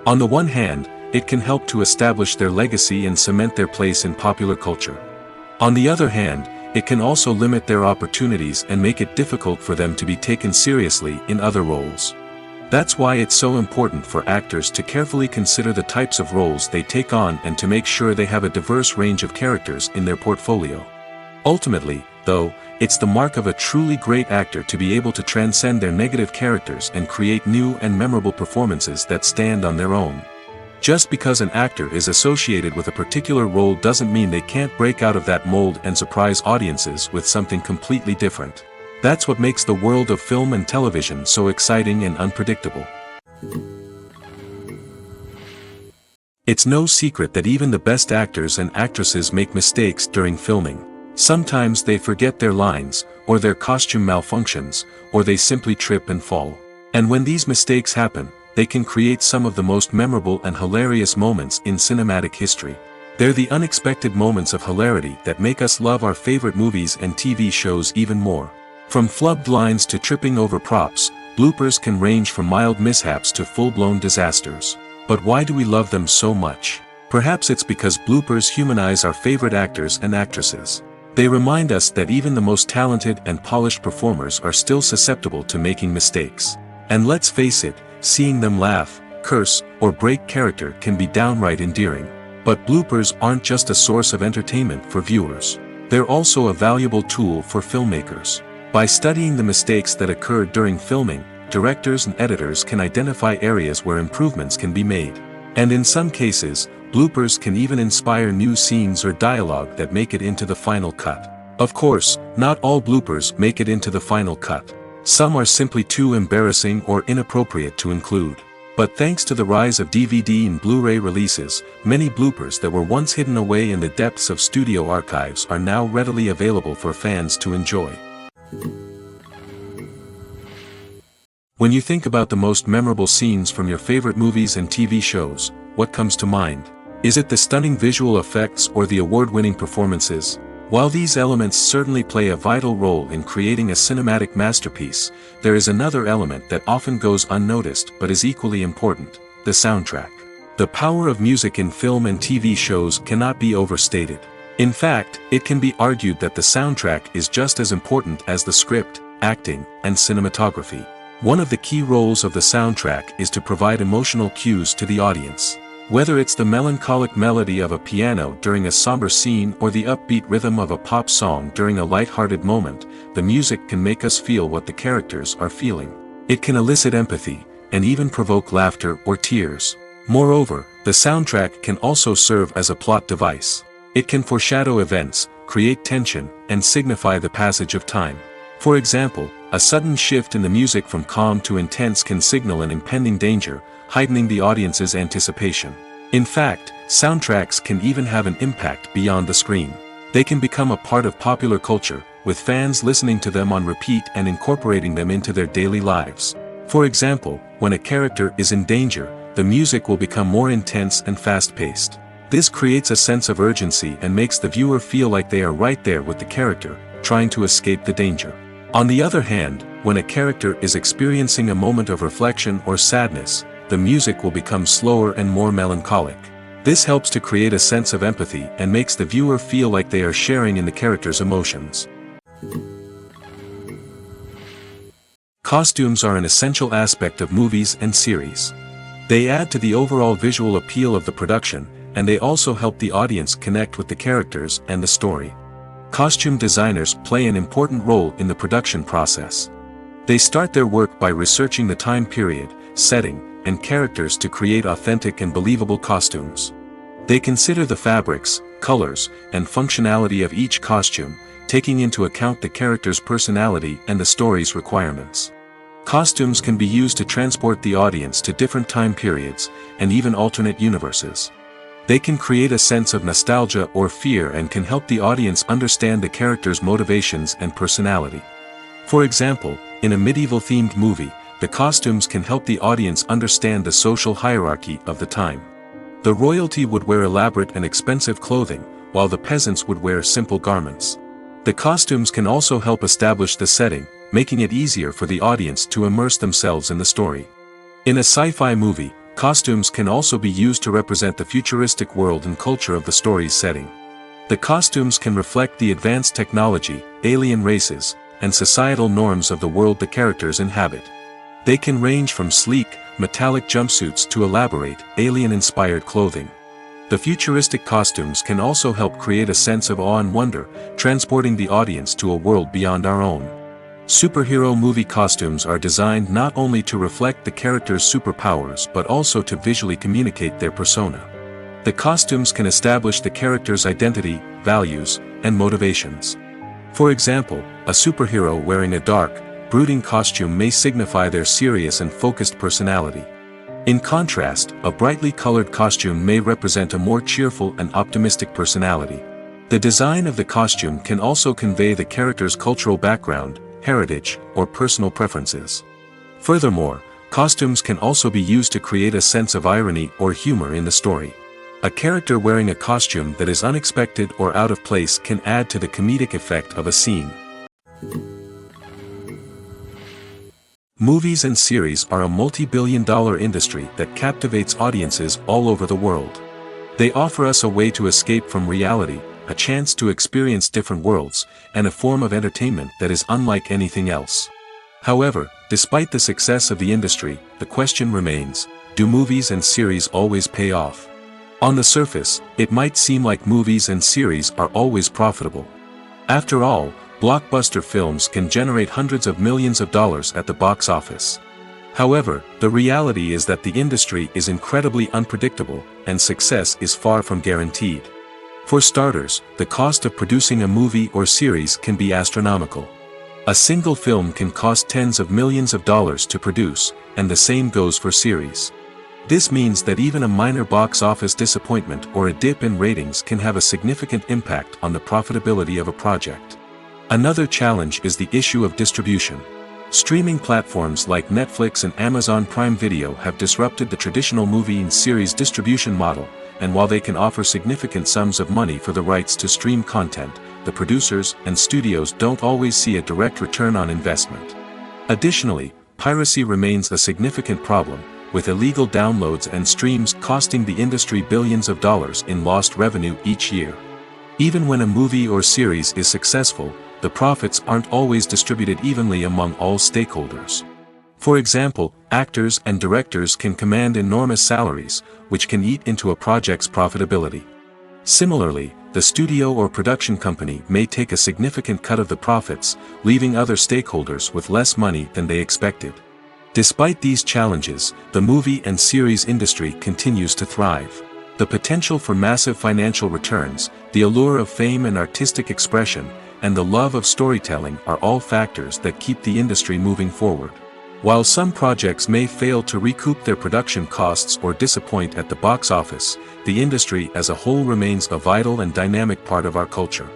On the one hand, it can help to establish their legacy and cement their place in popular culture. On the other hand, it can also limit their opportunities and make it difficult for them to be taken seriously in other roles. That's why it's so important for actors to carefully consider the types of roles they take on and to make sure they have a diverse range of characters in their portfolio. Ultimately, though, it's the mark of a truly great actor to be able to transcend their negative characters and create new and memorable performances that stand on their own. Just because an actor is associated with a particular role doesn't mean they can't break out of that mold and surprise audiences with something completely different. That's what makes the world of film and television so exciting and unpredictable. It's no secret that even the best actors and actresses make mistakes during filming. Sometimes they forget their lines, or their costume malfunctions, or they simply trip and fall. And when these mistakes happen, they can create some of the most memorable and hilarious moments in cinematic history. They're the unexpected moments of hilarity that make us love our favorite movies and TV shows even more. From flubbed lines to tripping over props, bloopers can range from mild mishaps to full-blown disasters. But why do we love them so much? Perhaps it's because bloopers humanize our favorite actors and actresses. They remind us that even the most talented and polished performers are still susceptible to making mistakes. And let's face it, seeing them laugh, curse, or break character can be downright endearing. But bloopers aren't just a source of entertainment for viewers. They're also a valuable tool for filmmakers. By studying the mistakes that occurred during filming, directors and editors can identify areas where improvements can be made. And in some cases, bloopers can even inspire new scenes or dialogue that make it into the final cut. Of course, not all bloopers make it into the final cut. Some are simply too embarrassing or inappropriate to include. But thanks to the rise of DVD and Blu-ray releases, many bloopers that were once hidden away in the depths of studio archives are now readily available for fans to enjoy. When you think about the most memorable scenes from your favorite movies and TV shows, what comes to mind? Is it the stunning visual effects or the award-winning performances? While these elements certainly play a vital role in creating a cinematic masterpiece, there is another element that often goes unnoticed but is equally important: the soundtrack. The power of music in film and TV shows cannot be overstated. In fact, it can be argued that the soundtrack is just as important as the script, acting, and cinematography. One of the key roles of the soundtrack is to provide emotional cues to the audience. Whether it's the melancholic melody of a piano during a somber scene or the upbeat rhythm of a pop song during a light-hearted moment, the music can make us feel what the characters are feeling. It can elicit empathy, and even provoke laughter or tears. Moreover, the soundtrack can also serve as a plot device. It can foreshadow events, create tension, and signify the passage of time. For example, a sudden shift in the music from calm to intense can signal an impending danger, heightening the audience's anticipation. In fact, soundtracks can even have an impact beyond the screen. They can become a part of popular culture, with fans listening to them on repeat and incorporating them into their daily lives. For example, when a character is in danger, the music will become more intense and fast-paced. This creates a sense of urgency and makes the viewer feel like they are right there with the character, trying to escape the danger. On the other hand, when a character is experiencing a moment of reflection or sadness, the music will become slower and more melancholic. This helps to create a sense of empathy and makes the viewer feel like they are sharing in the character's emotions. Costumes are an essential aspect of movies and series. They add to the overall visual appeal of the production, and they also help the audience connect with the characters and the story. Costume designers play an important role in the production process. They start their work by researching the time period, setting, and characters to create authentic and believable costumes. They consider the fabrics, colors, and functionality of each costume, taking into account the character's personality and the story's requirements. Costumes can be used to transport the audience to different time periods, and even alternate universes. They can create a sense of nostalgia or fear and can help the audience understand the character's motivations and personality. For example, in a medieval-themed movie, the costumes can help the audience understand the social hierarchy of the time. The royalty would wear elaborate and expensive clothing, while the peasants would wear simple garments. The costumes can also help establish the setting, making it easier for the audience to immerse themselves in the story. In a sci-fi movie, costumes can also be used to represent the futuristic world and culture of the story's setting. The costumes can reflect the advanced technology, alien races, and societal norms of the world the characters inhabit. They can range from sleek, metallic jumpsuits to elaborate, alien-inspired clothing. The futuristic costumes can also help create a sense of awe and wonder, transporting the audience to a world beyond our own. Superhero movie costumes are designed not only to reflect the character's superpowers but also to visually communicate their persona. The costumes can establish the character's identity, values, and motivations. For example, a superhero wearing a dark, brooding costume may signify their serious and focused personality. In contrast, a brightly colored costume may represent a more cheerful and optimistic personality. The design of the costume can also convey the character's cultural background, heritage, or personal preferences. Furthermore, costumes can also be used to create a sense of irony or humor in the story. A character wearing a costume that is unexpected or out of place can add to the comedic effect of a scene. Movies and series are a multi-billion-dollar industry that captivates audiences all over the world. They offer us a way to escape from reality, a chance to experience different worlds, and a form of entertainment that is unlike anything else. However, despite the success of the industry, the question remains, do movies and series always pay off? On the surface, it might seem like movies and series are always profitable. After all, blockbuster films can generate hundreds of millions of dollars at the box office. However, the reality is that the industry is incredibly unpredictable, and success is far from guaranteed. For starters, the cost of producing a movie or series can be astronomical. A single film can cost tens of millions of dollars to produce, and the same goes for series. This means that even a minor box office disappointment or a dip in ratings can have a significant impact on the profitability of a project. Another challenge is the issue of distribution. Streaming platforms like Netflix and Amazon Prime Video have disrupted the traditional movie and series distribution model, and while they can offer significant sums of money for the rights to stream content, the producers and studios don't always see a direct return on investment. Additionally, piracy remains a significant problem, with illegal downloads and streams costing the industry billions of dollars in lost revenue each year. Even when a movie or series is successful, the profits aren't always distributed evenly among all stakeholders. For example, actors and directors can command enormous salaries, which can eat into a project's profitability. Similarly, the studio or production company may take a significant cut of the profits, leaving other stakeholders with less money than they expected. Despite these challenges, the movie and series industry continues to thrive. The potential for massive financial returns, the allure of fame and artistic expression, and the love of storytelling are all factors that keep the industry moving forward. While some projects may fail to recoup their production costs or disappoint at the box office, the industry as a whole remains a vital and dynamic part of our culture.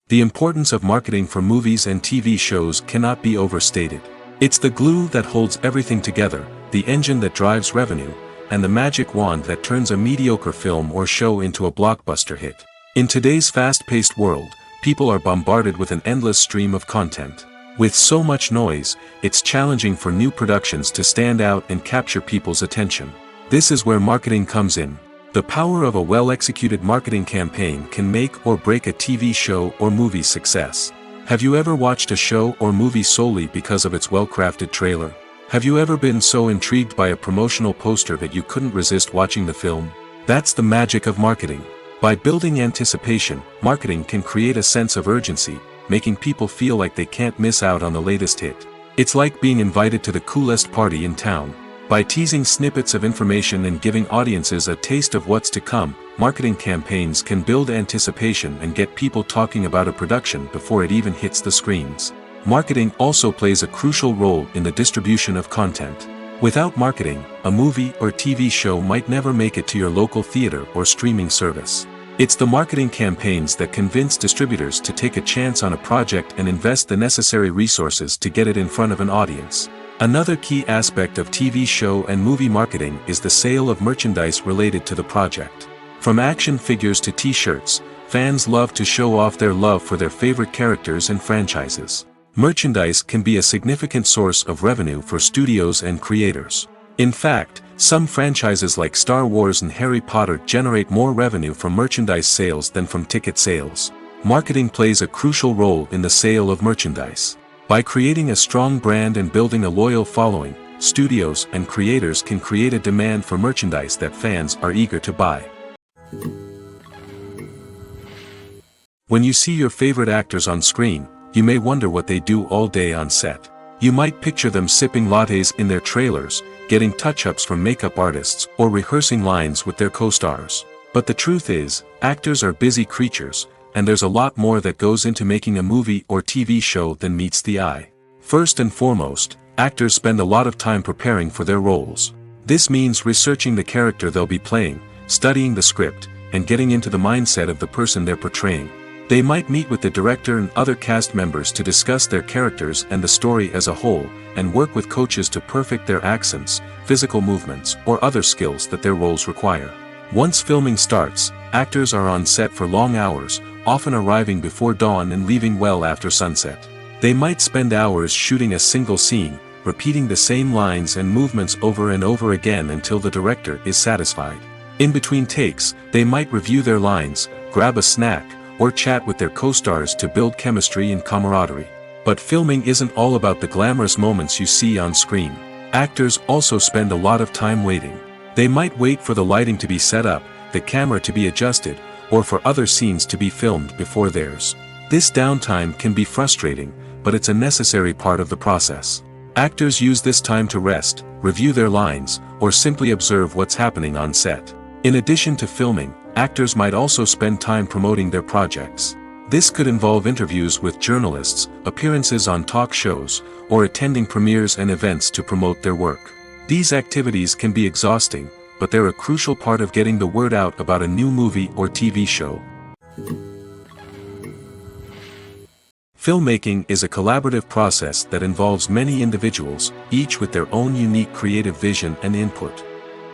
The importance of marketing for movies and TV shows cannot be overstated. It's the glue that holds everything together, the engine that drives revenue, and the magic wand that turns a mediocre film or show into a blockbuster hit. In today's fast-paced world, people are bombarded with an endless stream of content. With so much noise, it's challenging for new productions to stand out and capture people's attention. This is where marketing comes in. The power of a well-executed marketing campaign can make or break a TV show or movie's success. Have you ever watched a show or movie solely because of its well-crafted trailer? Have you ever been so intrigued by a promotional poster that you couldn't resist watching the film? That's the magic of marketing. By building anticipation, marketing can create a sense of urgency, making people feel like they can't miss out on the latest hit. It's like being invited to the coolest party in town. By teasing snippets of information and giving audiences a taste of what's to come, marketing campaigns can build anticipation and get people talking about a production before it even hits the screens. Marketing also plays a crucial role in the distribution of content. Without marketing, a movie or TV show might never make it to your local theater or streaming service. It's the marketing campaigns that convince distributors to take a chance on a project and invest the necessary resources to get it in front of an audience. Another key aspect of TV show and movie marketing is the sale of merchandise related to the project. From action figures to t-shirts, fans love to show off their love for their favorite characters and franchises. Merchandise can be a significant source of revenue for studios and creators. In fact, some franchises like Star Wars and Harry Potter generate more revenue from merchandise sales than from ticket sales. Marketing plays a crucial role in the sale of merchandise. By creating a strong brand and building a loyal following, studios and creators can create a demand for merchandise that fans are eager to buy. When you see your favorite actors on screen, you may wonder what they do all day on set. You might picture them sipping lattes in their trailers, getting touch-ups from makeup artists, or rehearsing lines with their co-stars. But the truth is, actors are busy creatures, and there's a lot more that goes into making a movie or TV show than meets the eye. First and foremost, actors spend a lot of time preparing for their roles. This means researching the character they'll be playing, studying the script, and getting into the mindset of the person they're portraying. They might meet with the director and other cast members to discuss their characters and the story as a whole, and work with coaches to perfect their accents, physical movements, or other skills that their roles require. Once filming starts, actors are on set for long hours, often arriving before dawn and leaving well after sunset. They might spend hours shooting a single scene, repeating the same lines and movements over and over again until the director is satisfied. In between takes, they might review their lines, grab a snack, or chat with their co-stars to build chemistry and camaraderie. But filming isn't all about the glamorous moments you see on screen. Actors also spend a lot of time waiting. They might wait for the lighting to be set up, the camera to be adjusted, or for other scenes to be filmed before theirs. This downtime can be frustrating, but it's a necessary part of the process. Actors use this time to rest, review their lines, or simply observe what's happening on set. In addition to filming, actors might also spend time promoting their projects. This could involve interviews with journalists, appearances on talk shows, or attending premieres and events to promote their work. These activities can be exhausting, but they're a crucial part of getting the word out about a new movie or TV show. Filmmaking is a collaborative process that involves many individuals, each with their own unique creative vision and input.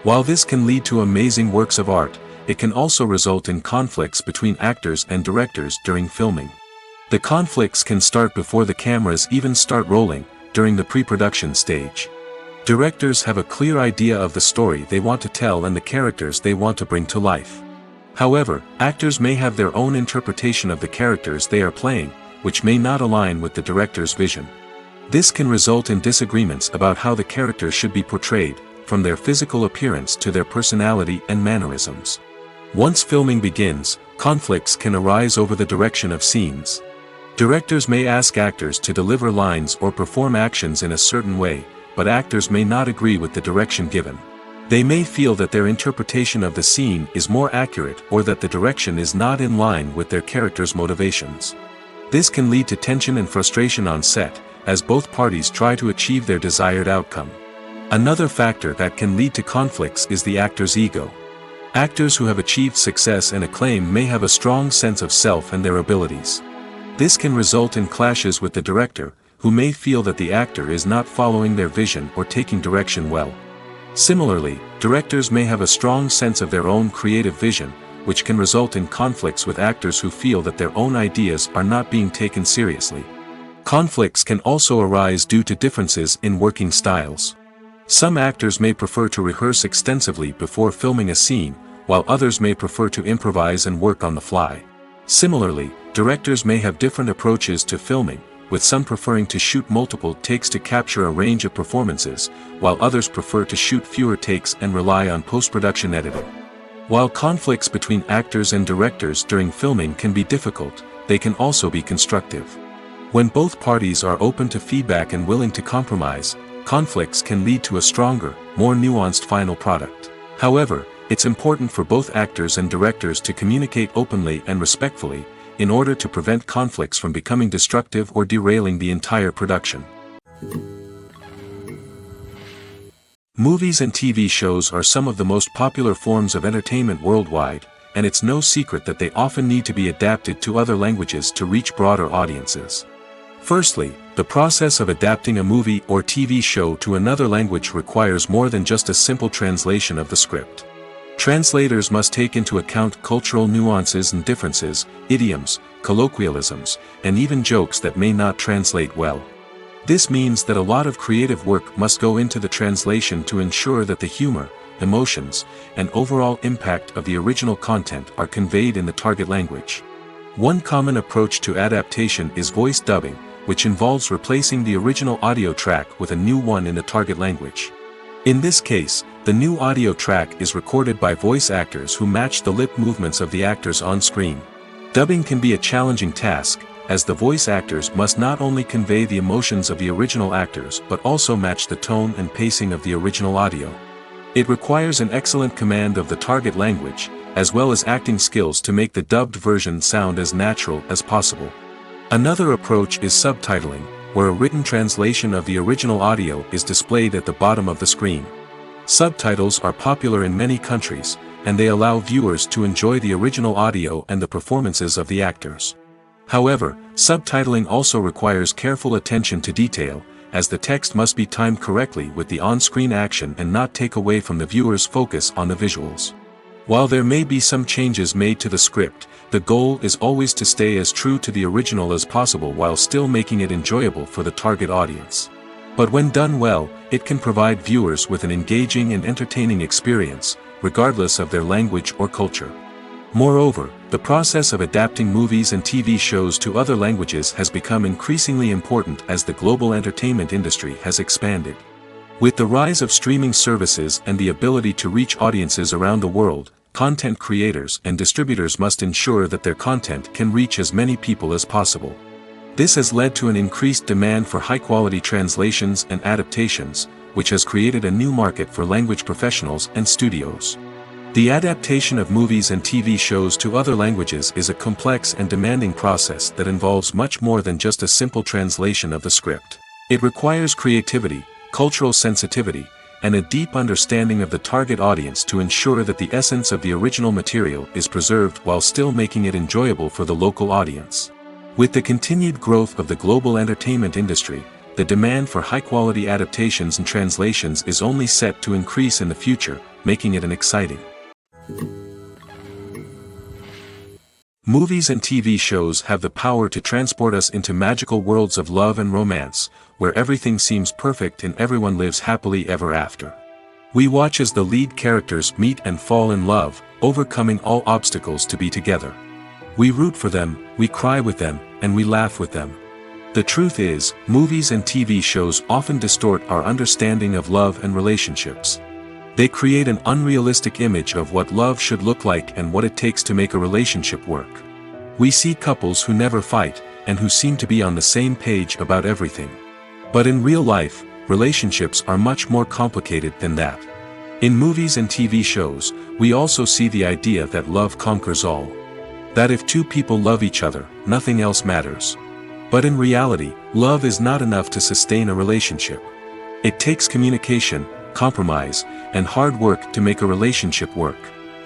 While this can lead to amazing works of art, it can also result in conflicts between actors and directors during filming. The conflicts can start before the cameras even start rolling, during the pre-production stage. Directors have a clear idea of the story they want to tell and the characters they want to bring to life. However, actors may have their own interpretation of the characters they are playing, which may not align with the director's vision. This can result in disagreements about how the characters should be portrayed, from their physical appearance to their personality and mannerisms. Once filming begins, conflicts can arise over the direction of scenes. Directors may ask actors to deliver lines or perform actions in a certain way, but actors may not agree with the direction given. They may feel that their interpretation of the scene is more accurate or that the direction is not in line with their character's motivations. This can lead to tension and frustration on set, as both parties try to achieve their desired outcome. Another factor that can lead to conflicts is the actor's ego. Actors who have achieved success and acclaim may have a strong sense of self and their abilities. This can result in clashes with the director, who may feel that the actor is not following their vision or taking direction well. Similarly, directors may have a strong sense of their own creative vision, which can result in conflicts with actors who feel that their own ideas are not being taken seriously. Conflicts can also arise due to differences in working styles. Some actors may prefer to rehearse extensively before filming a scene, while others may prefer to improvise and work on the fly. Similarly, directors may have different approaches to filming, with some preferring to shoot multiple takes to capture a range of performances, while others prefer to shoot fewer takes and rely on post-production editing. While conflicts between actors and directors during filming can be difficult, they can also be constructive. When both parties are open to feedback and willing to compromise, conflicts can lead to a stronger, more nuanced final product. However, it's important for both actors and directors to communicate openly and respectfully, in order to prevent conflicts from becoming destructive or derailing the entire production. Movies and TV shows are some of the most popular forms of entertainment worldwide, and it's no secret that they often need to be adapted to other languages to reach broader audiences. Firstly, the process of adapting a movie or TV show to another language requires more than just a simple translation of the script. Translators must take into account cultural nuances and differences, idioms, colloquialisms, and even jokes that may not translate well. This means that a lot of creative work must go into the translation to ensure that the humor, emotions, and overall impact of the original content are conveyed in the target language. One common approach to adaptation is voice dubbing, which involves replacing the original audio track with a new one in the target language. In this case, the new audio track is recorded by voice actors who match the lip movements of the actors on screen. Dubbing can be a challenging task, as the voice actors must not only convey the emotions of the original actors but also match the tone and pacing of the original audio. It requires an excellent command of the target language, as well as acting skills to make the dubbed version sound as natural as possible. Another approach is subtitling, where a written translation of the original audio is displayed at the bottom of the screen. Subtitles are popular in many countries, and they allow viewers to enjoy the original audio and the performances of the actors. However, subtitling also requires careful attention to detail, as the text must be timed correctly with the on-screen action and not take away from the viewer's focus on the visuals. While there may be some changes made to the script, the goal is always to stay as true to the original as possible while still making it enjoyable for the target audience. But when done well, it can provide viewers with an engaging and entertaining experience, regardless of their language or culture. Moreover, the process of adapting movies and TV shows to other languages has become increasingly important as the global entertainment industry has expanded. With the rise of streaming services and the ability to reach audiences around the world, content creators and distributors must ensure that their content can reach as many people as possible. This has led to an increased demand for high-quality translations and adaptations, which has created a new market for language professionals and studios. The adaptation of movies and TV shows to other languages is a complex and demanding process that involves much more than just a simple translation of the script. It requires creativity, cultural sensitivity, and a deep understanding of the target audience to ensure that the essence of the original material is preserved while still making it enjoyable for the local audience. With the continued growth of the global entertainment industry, the demand for high-quality adaptations and translations is only set to increase in the future, making it an exciting. Movies and TV shows have the power to transport us into magical worlds of love and romance, where everything seems perfect and everyone lives happily ever after. We watch as the lead characters meet and fall in love, overcoming all obstacles to be together. We root for them, we cry with them, and we laugh with them. The truth is, movies and TV shows often distort our understanding of love and relationships. They create an unrealistic image of what love should look like and what it takes to make a relationship work. We see couples who never fight, and who seem to be on the same page about everything. But in real life, relationships are much more complicated than that. In movies and TV shows, we also see the idea that love conquers all. That if two people love each other, nothing else matters. But in reality, love is not enough to sustain a relationship. It takes communication, compromise, and hard work to make a relationship work.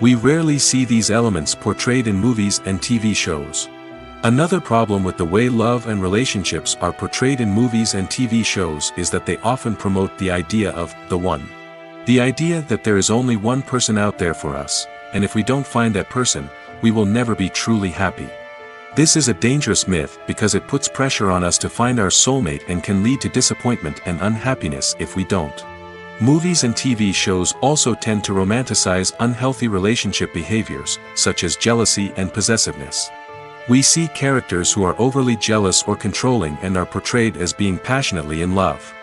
We rarely see these elements portrayed in movies and TV shows. Another problem with the way love and relationships are portrayed in movies and TV shows is that they often promote the idea of the one. The idea that there is only one person out there for us, and if we don't find that person, we will never be truly happy. This is a dangerous myth because it puts pressure on us to find our soulmate and can lead to disappointment and unhappiness if we don't. Movies and TV shows also tend to romanticize unhealthy relationship behaviors, such as jealousy and possessiveness. We see characters who are overly jealous or controlling and are portrayed as being passionately in love.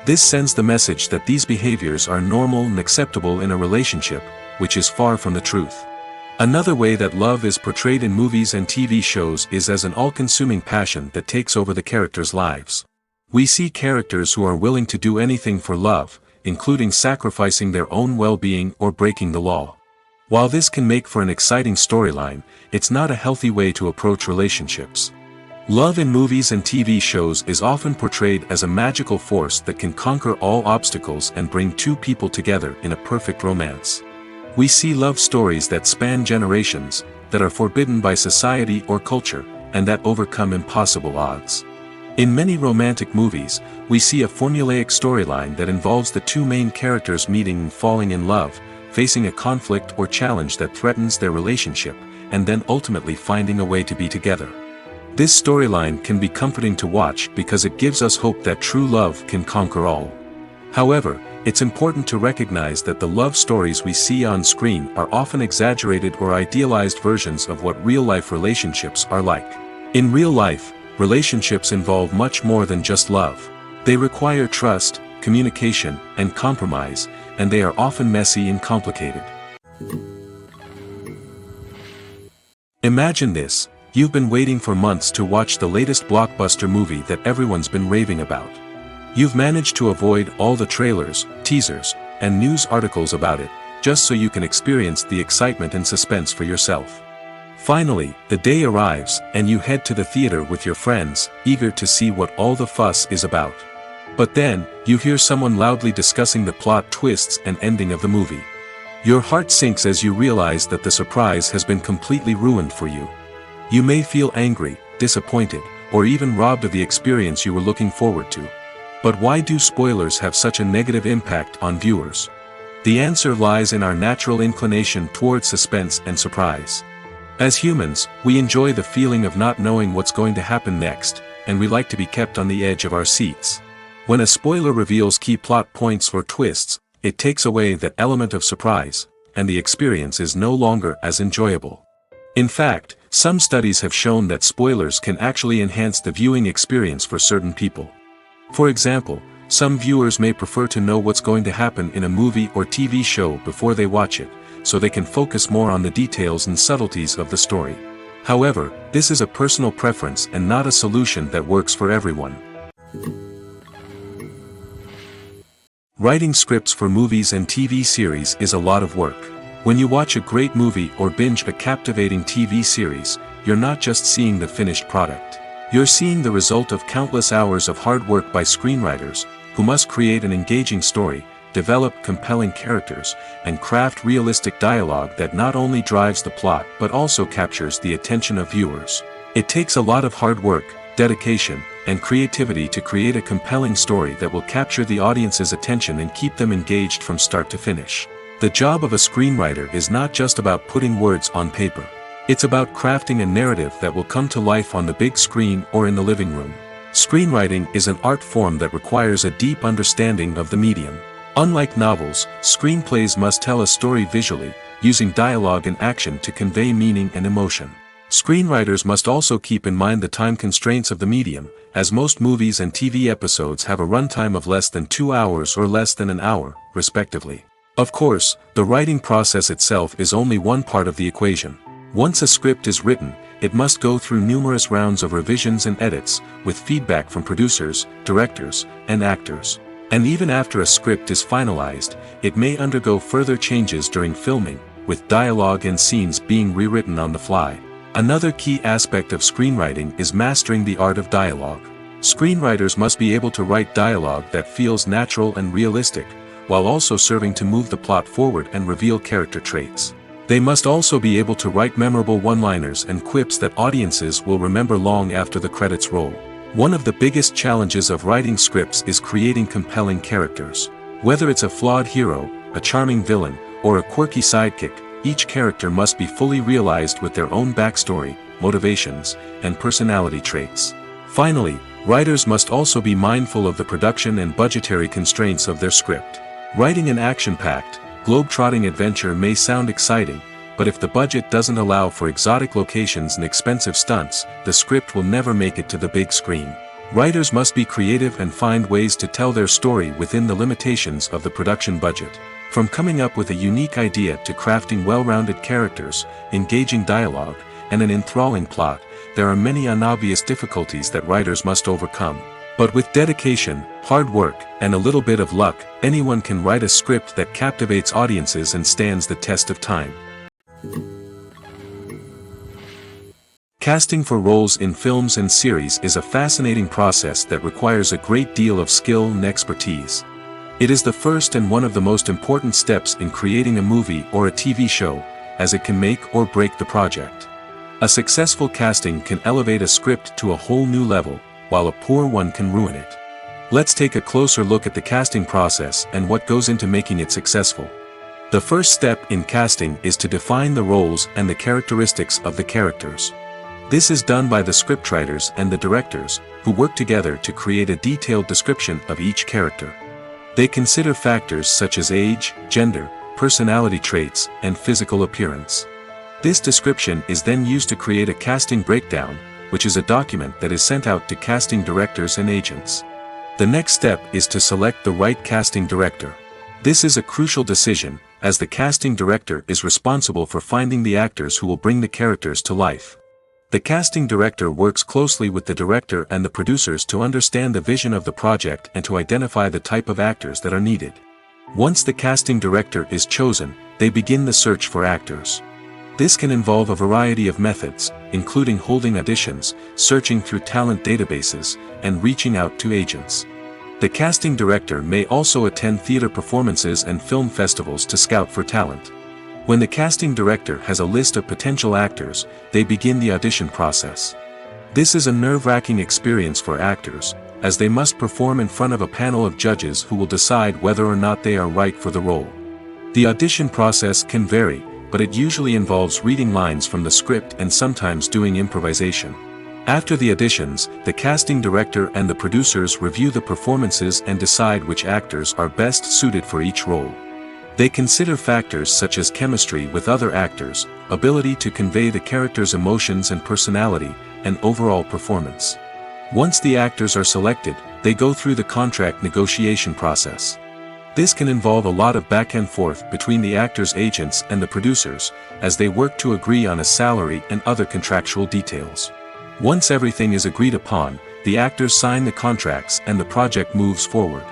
This sends the message that these behaviors are normal and acceptable in a relationship, which is far from the truth. Another way that love is portrayed in movies and TV shows is as an all-consuming passion that takes over the characters' lives. We see characters who are willing to do anything for love, including sacrificing their own well-being or breaking the law. While this can make for an exciting storyline, it's not a healthy way to approach relationships. Love in movies and TV shows is often portrayed as a magical force that can conquer all obstacles and bring two people together in a perfect romance. We see love stories that span generations, that are forbidden by society or culture, and that overcome impossible odds. In many romantic movies, we see a formulaic storyline that involves the two main characters meeting and falling in love, facing a conflict or challenge that threatens their relationship, and then ultimately finding a way to be together. This storyline can be comforting to watch because it gives us hope that true love can conquer all. However, it's important to recognize that the love stories we see on screen are often exaggerated or idealized versions of what real-life relationships are like. In real life, relationships involve much more than just love. They require trust, communication, and compromise, and they are often messy and complicated. Imagine this: you've been waiting for months to watch the latest blockbuster movie that everyone's been raving about. You've managed to avoid all the trailers, teasers, and news articles about it, just so you can experience the excitement and suspense for yourself. Finally, the day arrives, and you head to the theater with your friends, eager to see what all the fuss is about. But then, you hear someone loudly discussing the plot twists and ending of the movie. Your heart sinks as you realize that the surprise has been completely ruined for you. You may feel angry, disappointed, or even robbed of the experience you were looking forward to. But why do spoilers have such a negative impact on viewers? The answer lies in our natural inclination toward suspense and surprise. As humans, we enjoy the feeling of not knowing what's going to happen next, and we like to be kept on the edge of our seats. When a spoiler reveals key plot points or twists, it takes away that element of surprise, and the experience is no longer as enjoyable. In fact, some studies have shown that spoilers can actually enhance the viewing experience for certain people. For example, some viewers may prefer to know what's going to happen in a movie or TV show before they watch it, so they can focus more on the details and subtleties of the story. However, this is a personal preference and not a solution that works for everyone. Writing scripts for movies and TV series is a lot of work. When you watch a great movie or binge a captivating TV series, you're not just seeing the finished product. You're seeing the result of countless hours of hard work by screenwriters, who must create an engaging story, develop compelling characters, and craft realistic dialogue that not only drives the plot but also captures the attention of viewers. It takes a lot of hard work, dedication, and creativity to create a compelling story that will capture the audience's attention and keep them engaged from start to finish. The job of a screenwriter is not just about putting words on paper. It's about crafting a narrative that will come to life on the big screen or in the living room. Screenwriting is an art form that requires a deep understanding of the medium. Unlike novels, screenplays must tell a story visually, using dialogue and action to convey meaning and emotion. Screenwriters must also keep in mind the time constraints of the medium, as most movies and TV episodes have a runtime of less than 2 hours or less than an hour, respectively. Of course, the writing process itself is only one part of the equation. Once a script is written, it must go through numerous rounds of revisions and edits, with feedback from producers, directors, and actors. And even after a script is finalized, it may undergo further changes during filming, with dialogue and scenes being rewritten on the fly. Another key aspect of screenwriting is mastering the art of dialogue. Screenwriters must be able to write dialogue that feels natural and realistic, while also serving to move the plot forward and reveal character traits. They must also be able to write memorable one-liners and quips that audiences will remember long after the credits roll. One of the biggest challenges of writing scripts is creating compelling characters. Whether it's a flawed hero, a charming villain, or a quirky sidekick, each character must be fully realized with their own backstory, motivations, and personality traits. Finally, writers must also be mindful of the production and budgetary constraints of their script. Writing an action-packed, globe-trotting adventure may sound exciting, but if the budget doesn't allow for exotic locations and expensive stunts, the script will never make it to the big screen. Writers must be creative and find ways to tell their story within the limitations of the production budget. From coming up with a unique idea to crafting well-rounded characters, engaging dialogue, and an enthralling plot, there are many unobvious difficulties that writers must overcome. But with dedication, hard work, and a little bit of luck, anyone can write a script that captivates audiences and stands the test of time. Casting for roles in films and series is a fascinating process that requires a great deal of skill and expertise. It is the first and one of the most important steps in creating a movie or a TV show, as it can make or break the project. A successful casting can elevate a script to a whole new level, while a poor one can ruin it. Let's take a closer look at the casting process and what goes into making it successful. The first step in casting is to define the roles and the characteristics of the characters. This is done by the scriptwriters and the directors, who work together to create a detailed description of each character. They consider factors such as age, gender, personality traits, and physical appearance. This description is then used to create a casting breakdown, which is a document that is sent out to casting directors and agents. The next step is to select the right casting director. This is a crucial decision, as the casting director is responsible for finding the actors who will bring the characters to life. The casting director works closely with the director and the producers to understand the vision of the project and to identify the type of actors that are needed. Once the casting director is chosen, they begin the search for actors. This can involve a variety of methods, including holding auditions, searching through talent databases, and reaching out to agents. The casting director may also attend theater performances and film festivals to scout for talent. When the casting director has a list of potential actors, they begin the audition process. This is a nerve-wracking experience for actors, as they must perform in front of a panel of judges who will decide whether or not they are right for the role. The audition process can vary, but it usually involves reading lines from the script and sometimes doing improvisation. After the auditions, the casting director and the producers review the performances and decide which actors are best suited for each role. They consider factors such as chemistry with other actors, ability to convey the character's emotions and personality, and overall performance. Once the actors are selected, they go through the contract negotiation process. This can involve a lot of back and forth between the actors' agents and the producers, as they work to agree on a salary and other contractual details. Once everything is agreed upon, the actors sign the contracts and the project moves forward.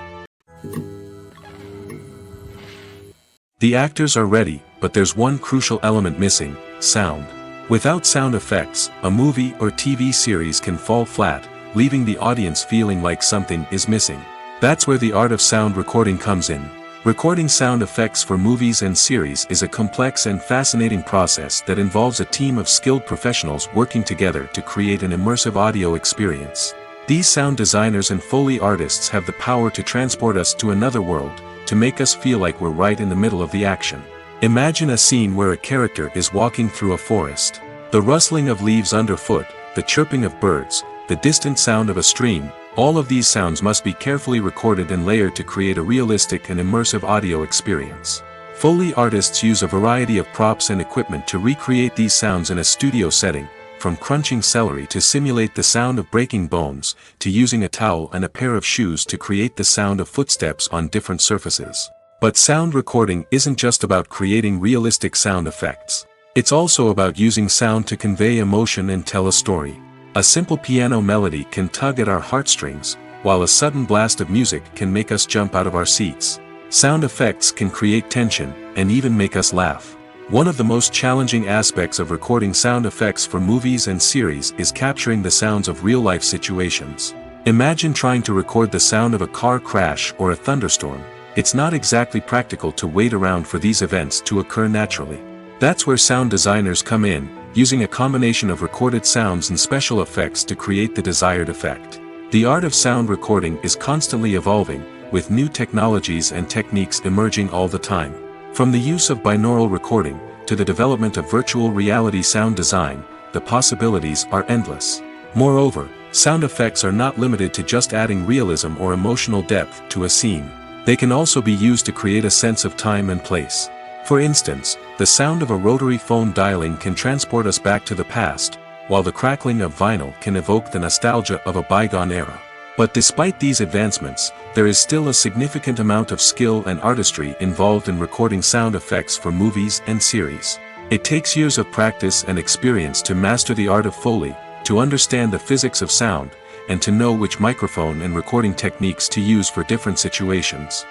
The actors are ready, but there's one crucial element missing: sound. Without sound effects, a movie or TV series can fall flat, leaving the audience feeling like something is missing. That's where the art of sound recording comes in. Recording sound effects for movies and series is a complex and fascinating process that involves a team of skilled professionals working together to create an immersive audio experience. These sound designers and Foley artists have the power to transport us to another world, to make us feel like we're right in the middle of the action. Imagine a scene where a character is walking through a forest. The rustling of leaves underfoot, the chirping of birds, the distant sound of a stream, all of these sounds must be carefully recorded and layered to create a realistic and immersive audio experience. Foley artists use a variety of props and equipment to recreate these sounds in a studio setting, from crunching celery to simulate the sound of breaking bones, to using a towel and a pair of shoes to create the sound of footsteps on different surfaces. But sound recording isn't just about creating realistic sound effects. It's also about using sound to convey emotion and tell a story. A simple piano melody can tug at our heartstrings, while a sudden blast of music can make us jump out of our seats. Sound effects can create tension, and even make us laugh. One of the most challenging aspects of recording sound effects for movies and series is capturing the sounds of real-life situations. Imagine trying to record the sound of a car crash or a thunderstorm. It's not exactly practical to wait around for these events to occur naturally. That's where sound designers come in, using a combination of recorded sounds and special effects to create the desired effect. The art of sound recording is constantly evolving, with new technologies and techniques emerging all the time. From the use of binaural recording, to the development of virtual reality sound design, the possibilities are endless. Moreover, sound effects are not limited to just adding realism or emotional depth to a scene. They can also be used to create a sense of time and place. For instance, the sound of a rotary phone dialing can transport us back to the past, while the crackling of vinyl can evoke the nostalgia of a bygone era. But despite these advancements, there is still a significant amount of skill and artistry involved in recording sound effects for movies and series. It takes years of practice and experience to master the art of Foley, to understand the physics of sound, and to know which microphone and recording techniques to use for different situations.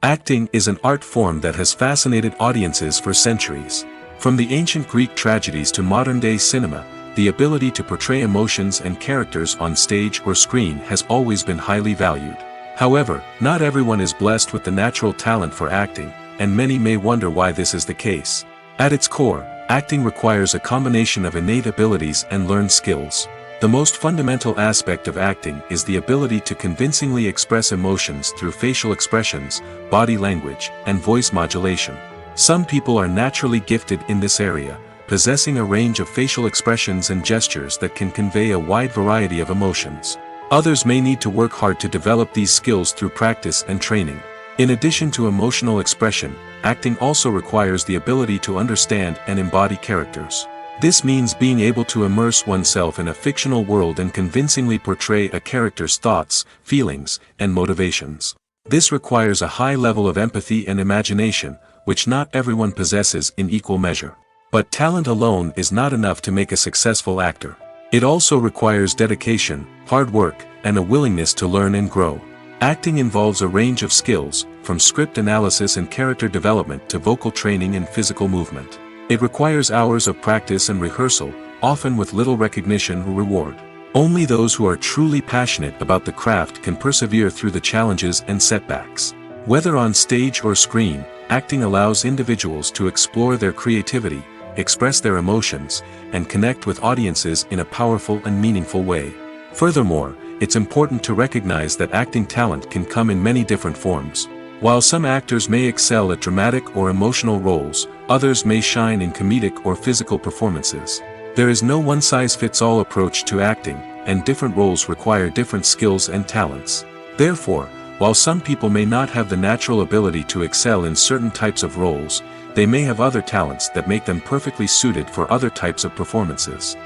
Acting is an art form that has fascinated audiences for centuries. From the ancient Greek tragedies to modern-day cinema, the ability to portray emotions and characters on stage or screen has always been highly valued. However, not everyone is blessed with the natural talent for acting, and many may wonder why this is the case. At its core, acting requires a combination of innate abilities and learned skills. The most fundamental aspect of acting is the ability to convincingly express emotions through facial expressions, body language, and voice modulation. Some people are naturally gifted in this area, possessing a range of facial expressions and gestures that can convey a wide variety of emotions. Others may need to work hard to develop these skills through practice and training. In addition to emotional expression, acting also requires the ability to understand and embody characters. This means being able to immerse oneself in a fictional world and convincingly portray a character's thoughts, feelings, and motivations. This requires a high level of empathy and imagination, which not everyone possesses in equal measure. But talent alone is not enough to make a successful actor. It also requires dedication, hard work, and a willingness to learn and grow. Acting involves a range of skills, from script analysis and character development to vocal training and physical movement. It requires hours of practice and rehearsal, often with little recognition or reward. Only those who are truly passionate about the craft can persevere through the challenges and setbacks. Whether on stage or screen, acting allows individuals to explore their creativity, express their emotions, and connect with audiences in a powerful and meaningful way. Furthermore, it's important to recognize that acting talent can come in many different forms. While some actors may excel at dramatic or emotional roles, others may shine in comedic or physical performances. There is no one-size-fits-all approach to acting, and different roles require different skills and talents. Therefore, while some people may not have the natural ability to excel in certain types of roles, they may have other talents that make them perfectly suited for other types of performances.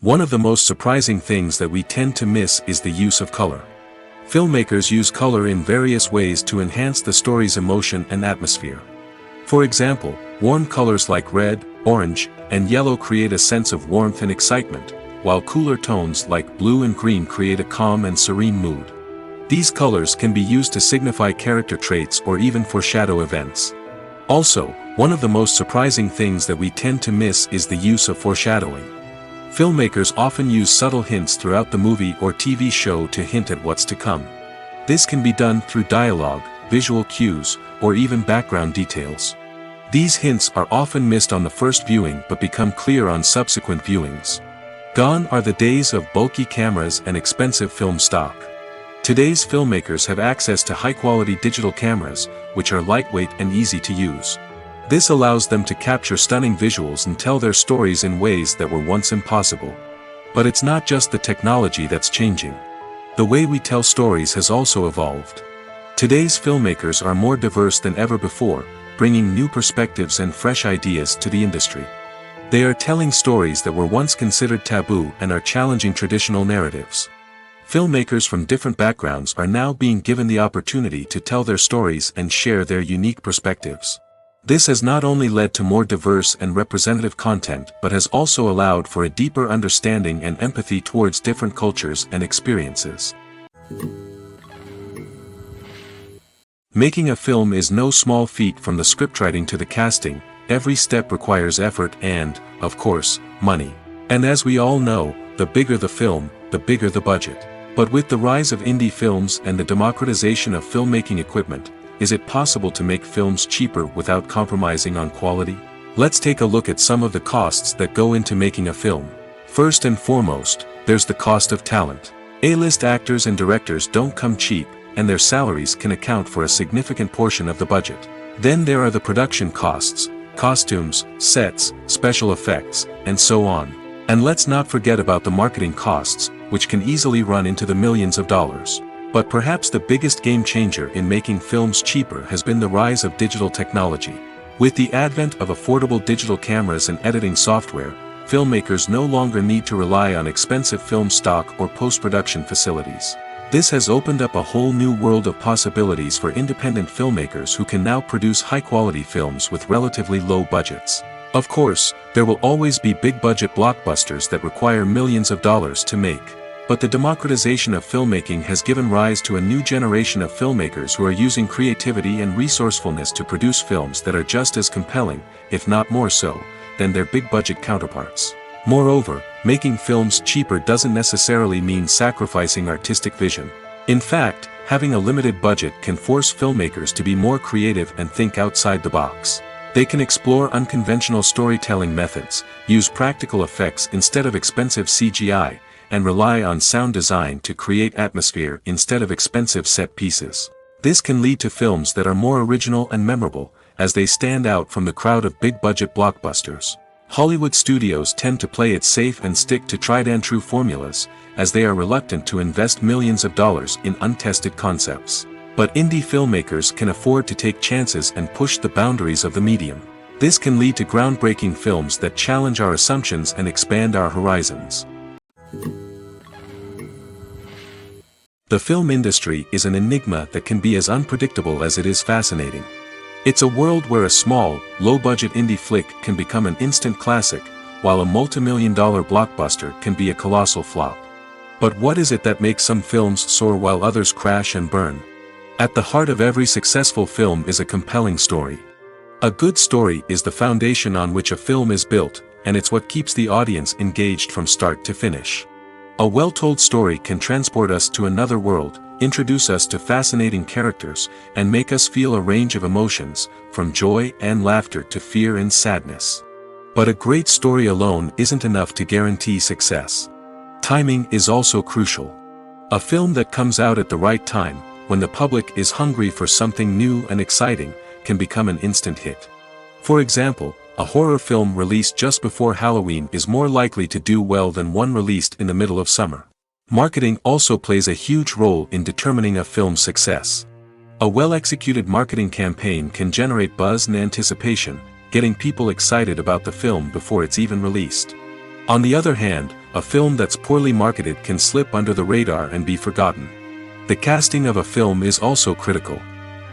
One of the most surprising things that we tend to miss is the use of color. Filmmakers use color in various ways to enhance the story's emotion and atmosphere. For example, warm colors like red, orange, and yellow create a sense of warmth and excitement, while cooler tones like blue and green create a calm and serene mood. These colors can be used to signify character traits or even foreshadow events. Also, one of the most surprising things that we tend to miss is the use of foreshadowing. Filmmakers often use subtle hints throughout the movie or TV show to hint at what's to come. This can be done through dialogue, visual cues, or even background details. These hints are often missed on the first viewing but become clear on subsequent viewings. Gone are the days of bulky cameras and expensive film stock. Today's filmmakers have access to high-quality digital cameras, which are lightweight and easy to use. This allows them to capture stunning visuals and tell their stories in ways that were once impossible. But it's not just the technology that's changing. The way we tell stories has also evolved. Today's filmmakers are more diverse than ever before, bringing new perspectives and fresh ideas to the industry. They are telling stories that were once considered taboo and are challenging traditional narratives. Filmmakers from different backgrounds are now being given the opportunity to tell their stories and share their unique perspectives. This has not only led to more diverse and representative content but has also allowed for a deeper understanding and empathy towards different cultures and experiences. Making a film is no small feat. From the scriptwriting to the casting, every step requires effort and, of course, money. And as we all know, the bigger the film, the bigger the budget. But with the rise of indie films and the democratization of filmmaking equipment, is it possible to make films cheaper without compromising on quality? Let's take a look at some of the costs that go into making a film. First and foremost, there's the cost of talent. A-list actors and directors don't come cheap, and their salaries can account for a significant portion of the budget. Then there are the production costs, costumes, sets, special effects, and so on. And let's not forget about the marketing costs, which can easily run into the millions of dollars. But perhaps the biggest game changer in making films cheaper has been the rise of digital technology. With the advent of affordable digital cameras and editing software, filmmakers no longer need to rely on expensive film stock or post-production facilities. This has opened up a whole new world of possibilities for independent filmmakers who can now produce high-quality films with relatively low budgets. Of course, there will always be big-budget blockbusters that require millions of dollars to make. But the democratization of filmmaking has given rise to a new generation of filmmakers who are using creativity and resourcefulness to produce films that are just as compelling, if not more so, than their big-budget counterparts. Moreover, making films cheaper doesn't necessarily mean sacrificing artistic vision. In fact, having a limited budget can force filmmakers to be more creative and think outside the box. They can explore unconventional storytelling methods, use practical effects instead of expensive CGI, and rely on sound design to create atmosphere instead of expensive set pieces. This can lead to films that are more original and memorable, as they stand out from the crowd of big-budget blockbusters. Hollywood studios tend to play it safe and stick to tried-and-true formulas, as they are reluctant to invest millions of dollars in untested concepts. But indie filmmakers can afford to take chances and push the boundaries of the medium. This can lead to groundbreaking films that challenge our assumptions and expand our horizons. The film industry is an enigma that can be as unpredictable as it is fascinating. It's a world where a small, low-budget indie flick can become an instant classic, while a multi-million-dollar blockbuster can be a colossal flop. But what is it that makes some films soar while others crash and burn? At the heart of every successful film is a compelling story. A good story is the foundation on which a film is built, and it's what keeps the audience engaged from start to finish. A well-told story can transport us to another world, introduce us to fascinating characters, and make us feel a range of emotions, from joy and laughter to fear and sadness. But a great story alone isn't enough to guarantee success. Timing is also crucial. A film that comes out at the right time, when the public is hungry for something new and exciting, can become an instant hit. For example, a horror film released just before Halloween is more likely to do well than one released in the middle of summer. Marketing also plays a huge role in determining a film's success. A well-executed marketing campaign can generate buzz and anticipation, getting people excited about the film before it's even released. On the other hand, a film that's poorly marketed can slip under the radar and be forgotten. The casting of a film is also critical.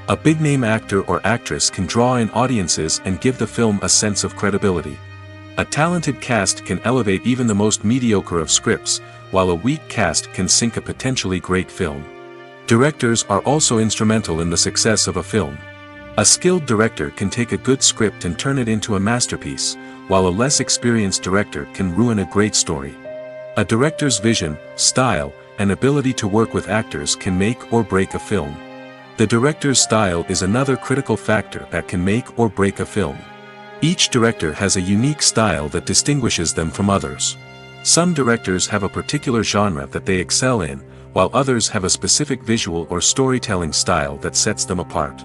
A big-name actor or actress can draw in audiences and give the film a sense of credibility. A talented cast can elevate even the most mediocre of scripts, while a weak cast can sink a potentially great film. Directors are also instrumental in the success of a film. A skilled director can take a good script and turn it into a masterpiece, while a less experienced director can ruin a great story. A director's vision, style, and ability to work with actors can make or break a film. The director's style is another critical factor that can make or break a film. Each director has a unique style that distinguishes them from others. Some directors have a particular genre that they excel in, while others have a specific visual or storytelling style that sets them apart.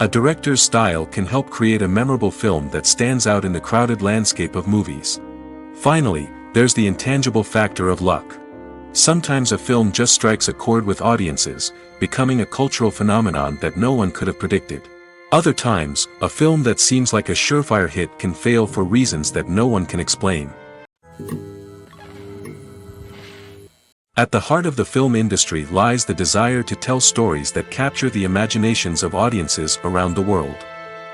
A director's style can help create a memorable film that stands out in the crowded landscape of movies. Finally, there's the intangible factor of luck. Sometimes a film just strikes a chord with audiences, becoming a cultural phenomenon that no one could have predicted. Other times, a film that seems like a surefire hit can fail for reasons that no one can explain. At the heart of the film industry lies the desire to tell stories that capture the imaginations of audiences around the world.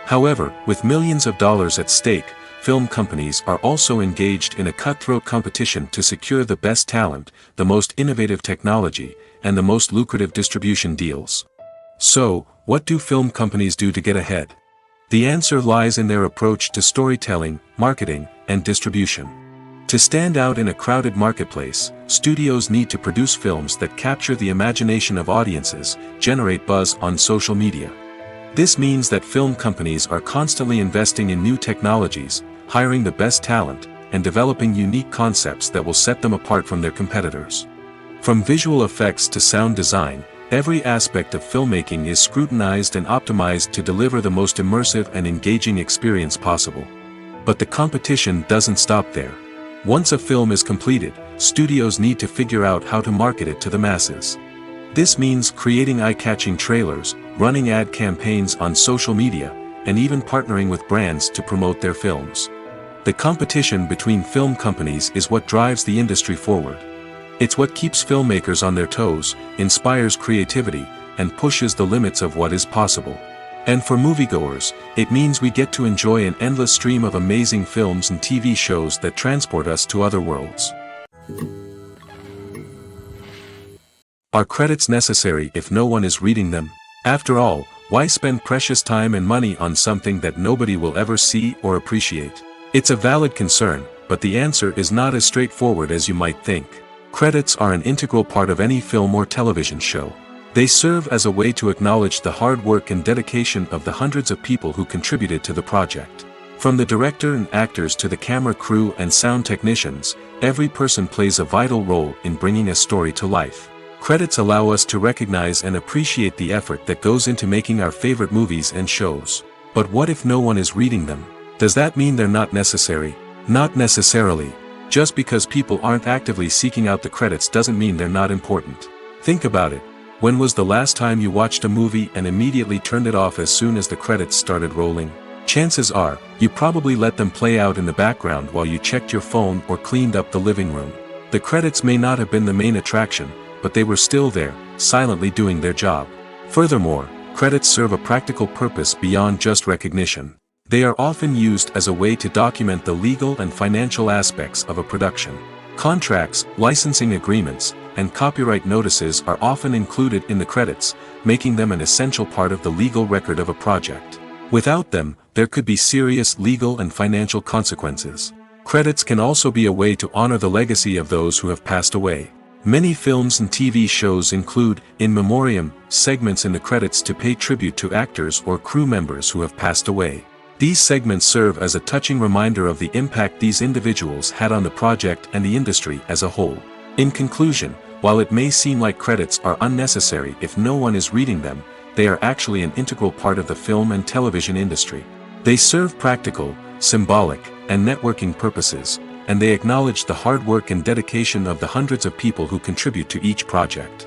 However, with millions of dollars at stake, film companies are also engaged in a cutthroat competition to secure the best talent, the most innovative technology, and the most lucrative distribution deals. So, what do film companies do to get ahead? The answer lies in their approach to storytelling, marketing, and distribution. To stand out in a crowded marketplace, studios need to produce films that capture the imagination of audiences, generate buzz on social media. This means that film companies are constantly investing in new technologies, hiring the best talent, and developing unique concepts that will set them apart from their competitors. From visual effects to sound design, Every aspect of filmmaking is scrutinized and optimized to deliver the most immersive and engaging experience possible. But the competition doesn't stop there. Once a film is completed, studios need to figure out how to market it to the masses. This means creating eye-catching trailers, running ad campaigns on social media, and even partnering with brands to promote their films. The competition between film companies is what drives the industry forward. It's what keeps filmmakers on their toes, inspires creativity, and pushes the limits of what is possible. And for moviegoers, it means we get to enjoy an endless stream of amazing films and TV shows that transport us to other worlds. Are credits necessary if no one is reading them? After all, why spend precious time and money on something that nobody will ever see or appreciate? It's a valid concern, but the answer is not as straightforward as you might think. Credits are an integral part of any film or television show. They serve as a way to acknowledge the hard work and dedication of the hundreds of people who contributed to the project. From the director and actors to the camera crew and sound technicians, every person plays a vital role in bringing a story to life. Credits allow us to recognize and appreciate the effort that goes into making our favorite movies and shows. But what if no one is reading them? Does that mean they're not necessary? Not necessarily. Just because people aren't actively seeking out the credits doesn't mean they're not important. Think about it. When was the last time you watched a movie and immediately turned it off as soon as the credits started rolling? Chances are, you probably let them play out in the background while you checked your phone or cleaned up the living room. The credits may not have been the main attraction, but they were still there, silently doing their job. Furthermore, credits serve a practical purpose beyond just recognition. They are often used as a way to document the legal and financial aspects of a production. Contracts, licensing agreements, and copyright notices are often included in the credits, making them an essential part of the legal record of a project. Without them, there could be serious legal and financial consequences. Credits can also be a way to honor the legacy of those who have passed away. Many films and TV shows include, in memoriam, segments in the credits to pay tribute to actors or crew members who have passed away. These segments serve as a touching reminder of the impact these individuals had on the project and the industry as a whole. In conclusion, while it may seem like credits are unnecessary if no one is reading them, they are actually an integral part of the film and television industry. They serve practical, symbolic, and networking purposes, and they acknowledge the hard work and dedication of the hundreds of people who contribute to each project.